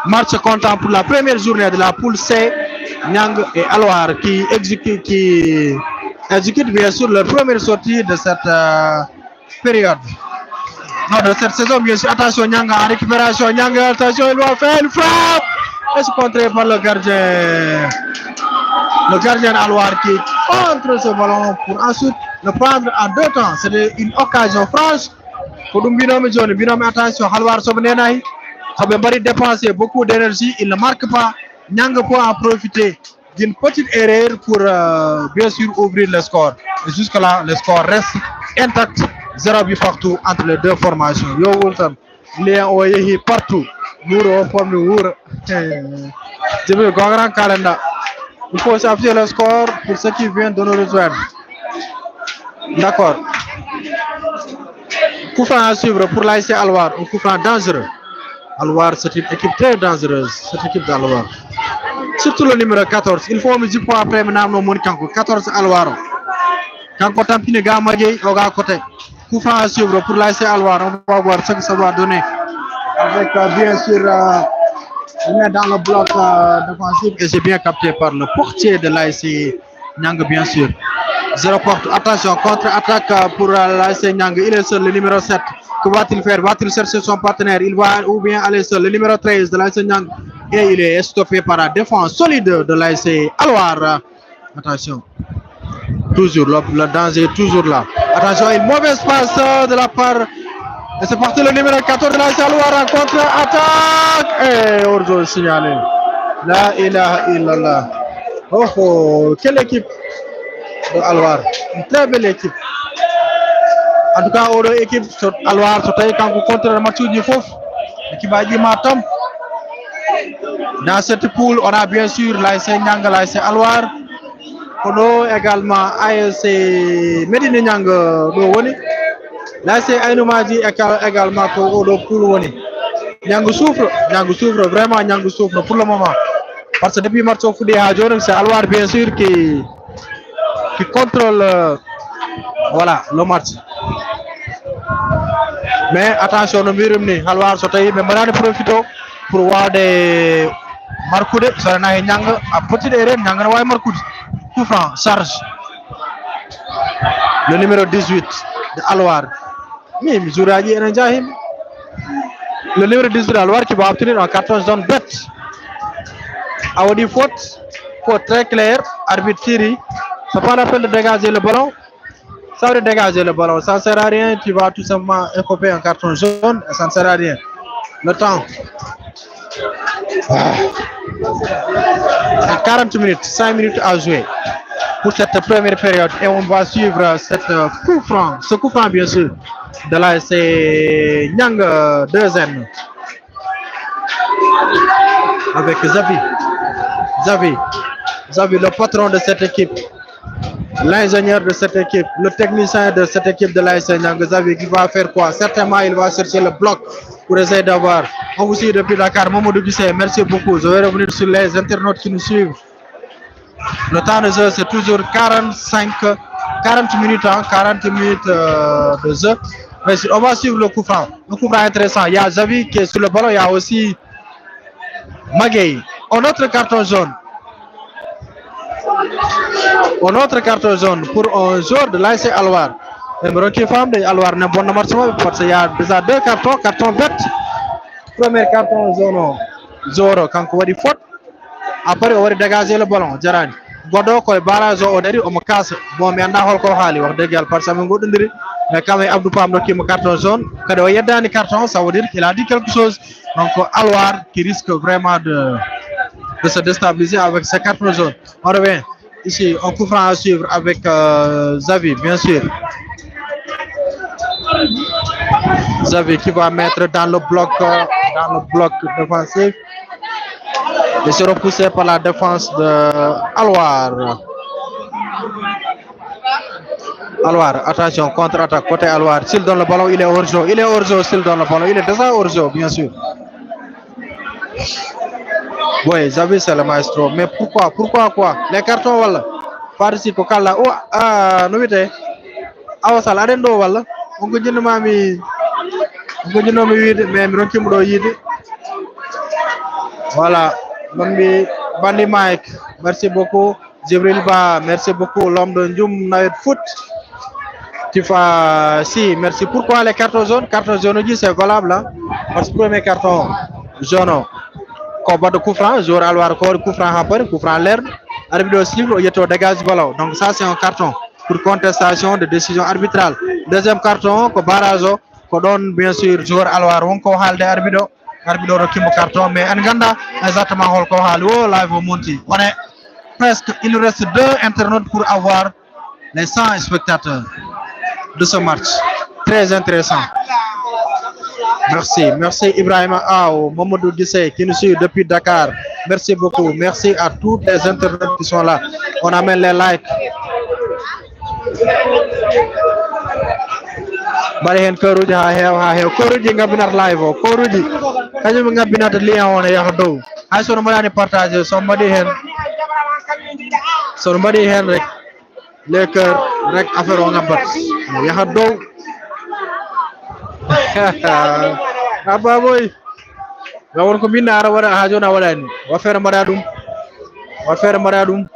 Match comptant pour la première journée de la poule C. Nyang et Alwar qui exécutent bien sûr leur première sortie de cette période. Non, de cette saison, bien sûr. Attention, Nyanga en récupération. Nyanga, attention, il doit faire une frappe. Et c'est contré par le gardien. Le gardien Alwar qui contre ce ballon pour ensuite le prendre en deux temps. C'est une occasion franche. Pour nous, binôme, attention, Alwar Sobnenaï. Ça veut dépenser beaucoup d'énergie. Il ne marque pas. Nyanga peut en profiter d'une petite erreur pour bien sûr ouvrir le score. Et jusque-là, le score reste intact. 0 but partout entre les deux formations. Yo Wilson, lien oyehi partout. Mouro forme Mouro. Je veux grand calendrier. Il faut s'afficher le score pour ceux qui viennent de nous rejoindre. D'accord. Coup franc à suivre pour l'AS Alwar. Un coup franc dangereux. Alwar, c'est une équipe très dangereuse. Cette équipe d'Alwar. Surtout le numéro 14. Il faut me dire pour après maintenant mon 14 Alwar. Quand on tampine Gamagé, au gars côté. Coup franc à suivre pour l'AS Alwar. On va voir ce que ça va donner. Avec bien sûr dans le bloc défensif. Et c'est bien capté par le portier de l'AS Nyang, bien sûr. 0 porte. Attention, contre-attaque pour l'AS Nyang. Il est seul, le numéro 7. Que va-t-il faire? Va-t-il chercher son partenaire? Il va ou bien aller seul. Le numéro 13 de l'AS Nyang. Et il est stoppé par la défense solide de l'AS Alwar. Attention. Toujours, le danger est toujours là. Attention, une mauvaise passe de la part. Et c'est parti le numéro 14 de l'AS Alwar en contre-attaque. Et hors-jeu signalé. La ilaha illallah. Oh, quelle équipe de Alwar. Une très belle équipe. En tout cas, autre équipe Alwar, c'est quand vous contre le match du FOF. L'équipe a dit Matam. Dans cette poule, on a bien sûr l'ASC Nianga, l'ASC Alwar. On a également ASC Medina Nianga Woni. L'ASC Aïnoumadi également pour le poule Woni. Nianga souffre, vraiment Nianga souffre pour le moment. Parce que depuis le match au Foudé à Jorum, c'est Alwar bien sûr qui contrôle voilà, le match. Mais attention, nous mirons Alwar Sotaï, mais maintenant profitons pour voir des Marcoudé, ça n'a rien à petite erreur, Nyanga Way Marcoudé. Coup franc, charge. Le numéro 18 de Alwar. Mais Mizouraji et Njahim. Le numéro 18 de Alwar qui va obtenir un carton jaune bête. Audi faute très clair, arbitre Thierry. Ça pas la peine de dégager le ballon. Ça veut dégager le ballon, ça ne sert à rien, tu vas tout simplement écoper un carton jaune, ça ne sert à rien. Le temps. 40 minutes, 5 minutes à jouer pour cette première période et on va suivre ce coup franc bien sûr de l'ASC Niang 2N avec Xavi, le patron de cette équipe, l'ingénieur de cette équipe, le technicien de cette équipe de l'ASC Niang, Xavi qui va faire quoi? Certainement il va chercher le bloc pour essayer d'avoir. On vous suit depuis Dakar, Mamadou Guissé, merci beaucoup. Je vais revenir sur les internautes qui nous suivent. Le temps de jeu c'est toujours 40 minutes, 40 minutes de jeu. Mais on va suivre le coup franc. Le coup franc intéressant. Il y a Xavi qui est sur le ballon, il y a aussi Maguey. Un autre carton jaune. Un autre carton jaune pour un joueur de l'ASC Alwar. Numéro qui femme de Alwar n'est bon match parce qu'il y a déjà deux cartons verts. Premier carton jaune, Zoro quand on va dire faute. Après on va dégager le ballon. Jarani. Godo ko barrage o dari o mo casse bon mi anda hol ko haali wax deug yalla parce que mi godondiri mais quand même Abdou Pam doki mo carton jaune kado yeddani carton ça veut dire qu'il a dit quelque chose donc Alwar qui risque vraiment de se déstabiliser avec ce carton jaune. On revient ici on coup franc à suivre avec Xavi bien sûr. Xavi qui va mettre dans le bloc défensif. Il sera repoussé par la défense de Alwar. Alwar, attention, contre-attaque côté Alwar. S'il donne le ballon, il est hors-jeu. S'il donne le ballon, il est déjà hors-jeu, bien sûr. Oui, Xavi c'est le maestro. Mais pourquoi quoi? Les cartons, voilà. Participe au Kala. Oh, nous vite. Awasal, Adendo, voilà. On continue mais voilà. Bandi Mike, merci beaucoup. Jibril Ba, merci beaucoup. L'homme de Ndjoum Nawet Foot. Si, merci. Pourquoi les cartons jaunes? Carton jaune, c'est collable. Hein? Parce que le premier carton jaune, combat de coup franc, joueur Alwar, coup franc Hamper, coup franc l'air. Arbitre de suivre, il y a dégage ballon. Donc, ça, c'est un carton pour contestation de décision arbitrale. Deuxième carton, que barrage, qu'on donne bien sûr joueur Alwar, on ko halde arbitre qui me carton, mais Nganda exactement hol ko hal wo live monti. On est presque, il nous reste 2 internautes pour avoir les 100 spectateurs de ce match. Très intéressant. Merci Ibrahima Ao, Mamadou Guissé qui nous suit depuis Dakar. Merci beaucoup. Merci à tous les internautes qui sont là. On amène les likes. Bari hen koruji ha hew koruji ngabinar live o koruji kanyum ngabinata lien on ya dow hay sono mari partager so madi hen rek les cœurs rek affaire o ngabat ya dow ababoy gawon ko binara wara ha jona wadani wa faire maradum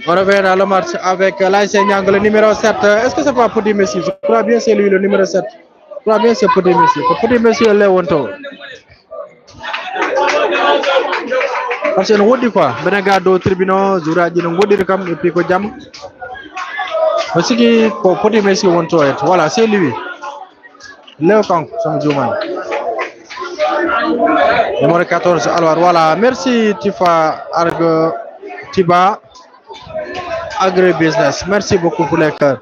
on revient dans le match avec l'ASC Niang, le numéro 7. Est-ce que c'est pas Petit Messi? Je crois bien c'est lui, le numéro 7. Je crois bien c'est Petit Messi. Petit Messi est là, Wonto. Parce que nous dit quoi? Benagado tribunal, Zouraji, nous dit comme et puis quoi jam. Parce que Petit Messi Wonto est. Voilà, c'est lui. Léo Kang, son Jouman. Numéro 14. Alors voilà, merci Tiba. Agri-business, merci beaucoup pour les cœurs.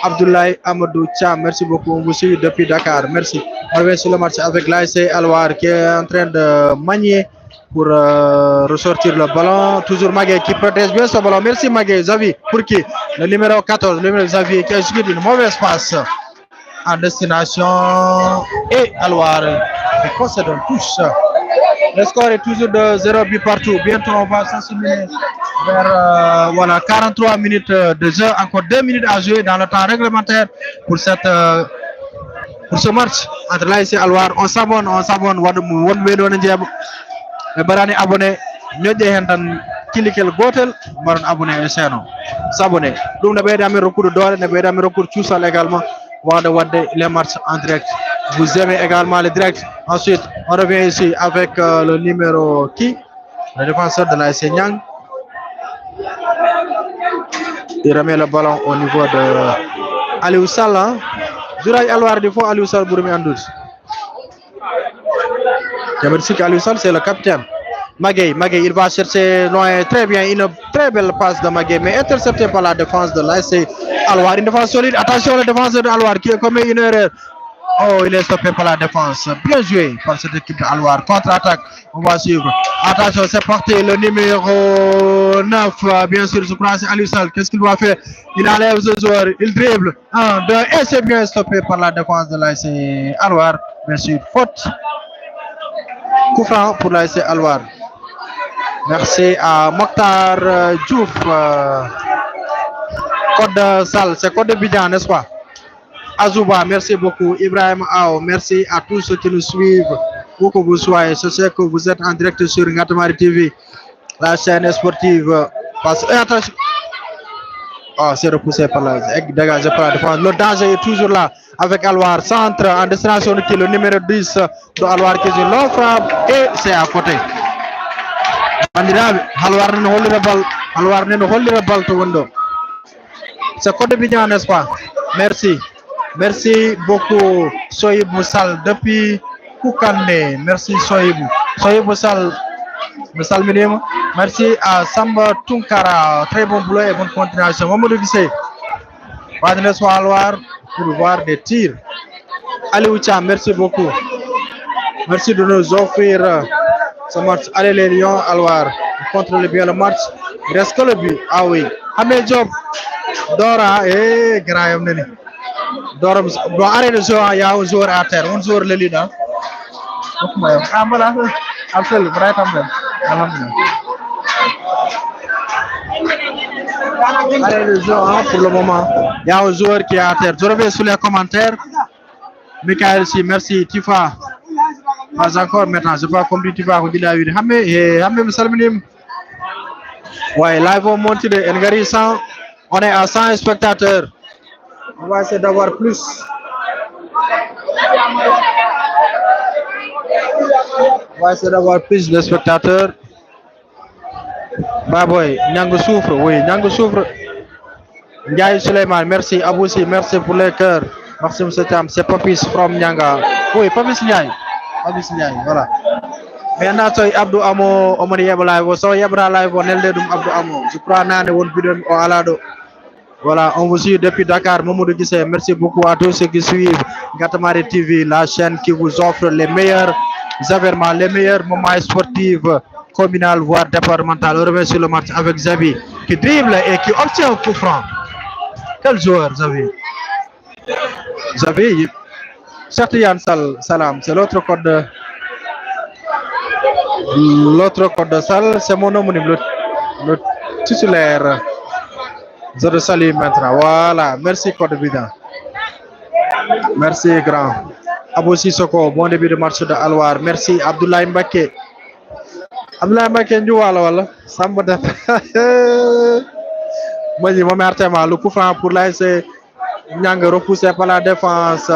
Abdoulaye Amadou Tcham, merci beaucoup. On vous suit depuis Dakar, merci. On revient sur le match avec l'ASC Alwar qui est en train de manier pour ressortir le ballon. Toujours Magué qui protège bien ce ballon. Merci Magué. Xavi pour qui? Le numéro 14, le numéro Xavi qui exécute une mauvaise passe en destination. Et Alwar concède une touche. Le score est toujours de 0 but partout. Bientôt on va s'assimiler vers 43 minutes de jeu. Encore 2 minutes à jouer dans le temps réglementaire pour ce match entre l'ASC Alwar. On s'abonne. Barani abonné ñoƴƴe hen tan kilikel gotel mbaɗon abonné e chaîne o s'abonné ɗum ne ɓeydami rokkude doole ne ɓeydami rokkude cuusal également wawde wadde les matchs en direct. Vous aimez également le direct. Ensuite on revient ici avec le numéro qui, le défenseur de l'ASC Niang. Il remet le ballon au niveau de Aliou Sall. Duray Alwar di fo Aliou Sall ɓurmi andude. Aliou Sall c'est le capitaine. Magué, il va chercher loin, très bien, une très belle passe de Magué, mais intercepté par la défense de l'ASC Alwar. Une défense solide, attention le défenseur de Alwar qui a commis une erreur. Oh, il est stoppé par la défense. Bien joué par cette équipe de Alwar. Contre-attaque, on va suivre. Attention, c'est parti, le numéro 9, bien sûr, je crois c'est Aliou Sall. Qu'est-ce qu'il va faire? Il enlève ce joueur, il dribble. 1, 2, et c'est bien stoppé par la défense de l'ASC Alwar. Bien sûr, faute. Coup franc pour l'ASC Alwar. Merci à Mokhtar Diouf. Code Sall, c'est code Bidjan, n'est-ce pas? Azouba, merci beaucoup. Ibrahim Ao, merci à tous ceux qui nous suivent, où que vous soyez. Je sais que vous êtes en direct sur Ngatamari TV, la chaîne sportive. Attention. Oh, c'est repoussé par la dégagé par la défense. Le danger est toujours là avec Alwar. Centre en destination de le numéro 10 de Alwar qui est long frappe et c'est à côté. Alwar ne hollira bal to wondo. C'est Côte Bidjan, n'est-ce pas? Merci beaucoup Soyibou Sall depuis Koukandé. Merci Soyibou Sall. Merci à Samba Tunkara. Très bon boulot et bonne continuation. Mamadou Gissé. Padre Alwar pour voir des tirs. Aliou Cham, merci beaucoup. Merci de nous offrir ce match. Allez les Lions, Alwar. Contrôlez bien le match. Il reste que le but. Ah oui. Ahmed Diop. Dora et Graham Neni. Dora, bon, arrêtez le jeu. Il y a un joueur à terre. Un joueur le leader. Ah, voilà. Absolument. Allez le jeu pour le moment. Il y a un joueur qui est à terre. Je reviens sur les commentaires. Michael, si, merci. Tifa. Pas encore maintenant. Je n'ai pas compris Tifa. Hamé, Salminim. Ouais, live au monté de Ngari 100. On est à 100 spectateurs. On va essayer d'avoir plus. On va essayer d'avoir plus de spectateurs. Baboy, Nyango souffre, oui, Nyango souffre. Ndiaye Suleiman, merci. Aboussi, merci pour les cœurs. Maxime Setam, c'est Papis from Nyanga. Oui, Papis Ndiaye, voilà. Maintenant, c'est Abdou Amo, Omani Yabla Live, so Yabra Live, on est Abdou Amo. Je crois que nous vidéo au Alado. Voilà, on vous suit depuis Dakar. Mamoudou Gissé, merci beaucoup à tous ceux qui suivent Ngatamari TV, la chaîne qui vous offre les meilleurs événements, les meilleurs moments sportifs, communal, voire départemental. On revient sur le match avec Xavi qui dribble et qui obtient un coup franc. Quel joueur, Xavi? Xavi, certes Yann Salam, c'est l'autre code de Sall, c'est mon homonyme, le titulaire. Je te salue maintenant. Voilà, merci Code Bidjan. Merci grand. Abou Sissoko, bon début de match de Alwar. Merci Abdoulaye Mbake. Abdoulaye Mbake Ndiouala wala Samba Def. Moi je me Artema, le coup franc pour l'ASC Niang repoussé par la défense.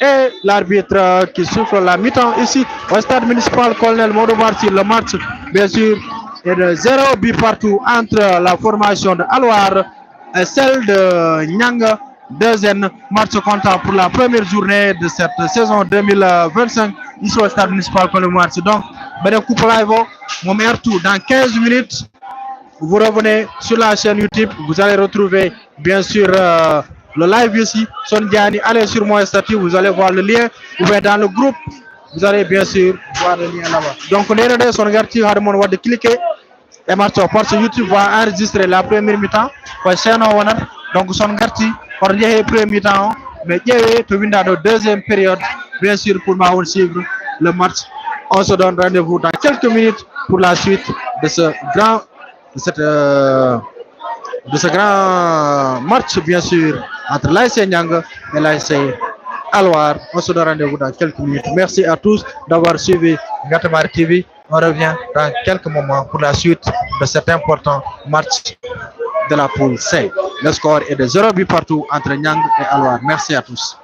Et l'arbitre qui souffle la mi-temps ici au stade municipal Colonel Modou Marty. Le match, bien sûr, est de 0 but partout entre la formation de Alwar et celle de Niang. Deuxième match comptant pour la première journée de cette saison 2025 ici au stade municipal Colonel Marty. Donc, ben coup live, mon meilleur tour dans 15 minutes. Vous revenez sur la chaîne YouTube, vous allez retrouver bien sûr le live ici. Son Diani, allez sur mon statut, vous allez voir le lien. Vous êtes dans le groupe vous allez bien sûr voir le lien là-bas. Donc, on son garti harmon de cliquer et marche parce que YouTube va enregistrer la première mi-temps. Donc, son garti, on a la première mi-temps, mais il y a une deuxième période, bien sûr, pour suivre le match. On se donne rendez-vous dans quelques minutes pour la suite de ce grand, de ce grand match, bien sûr, entre l'ASC Nyang et l'ASC Alwar. On se donne rendez-vous dans quelques minutes. Merci à tous d'avoir suivi Ngatamari TV. On revient dans quelques moments pour la suite de cet important match de la poule C. Le score est de 0 but partout entre Nyang et Alwar. Merci à tous.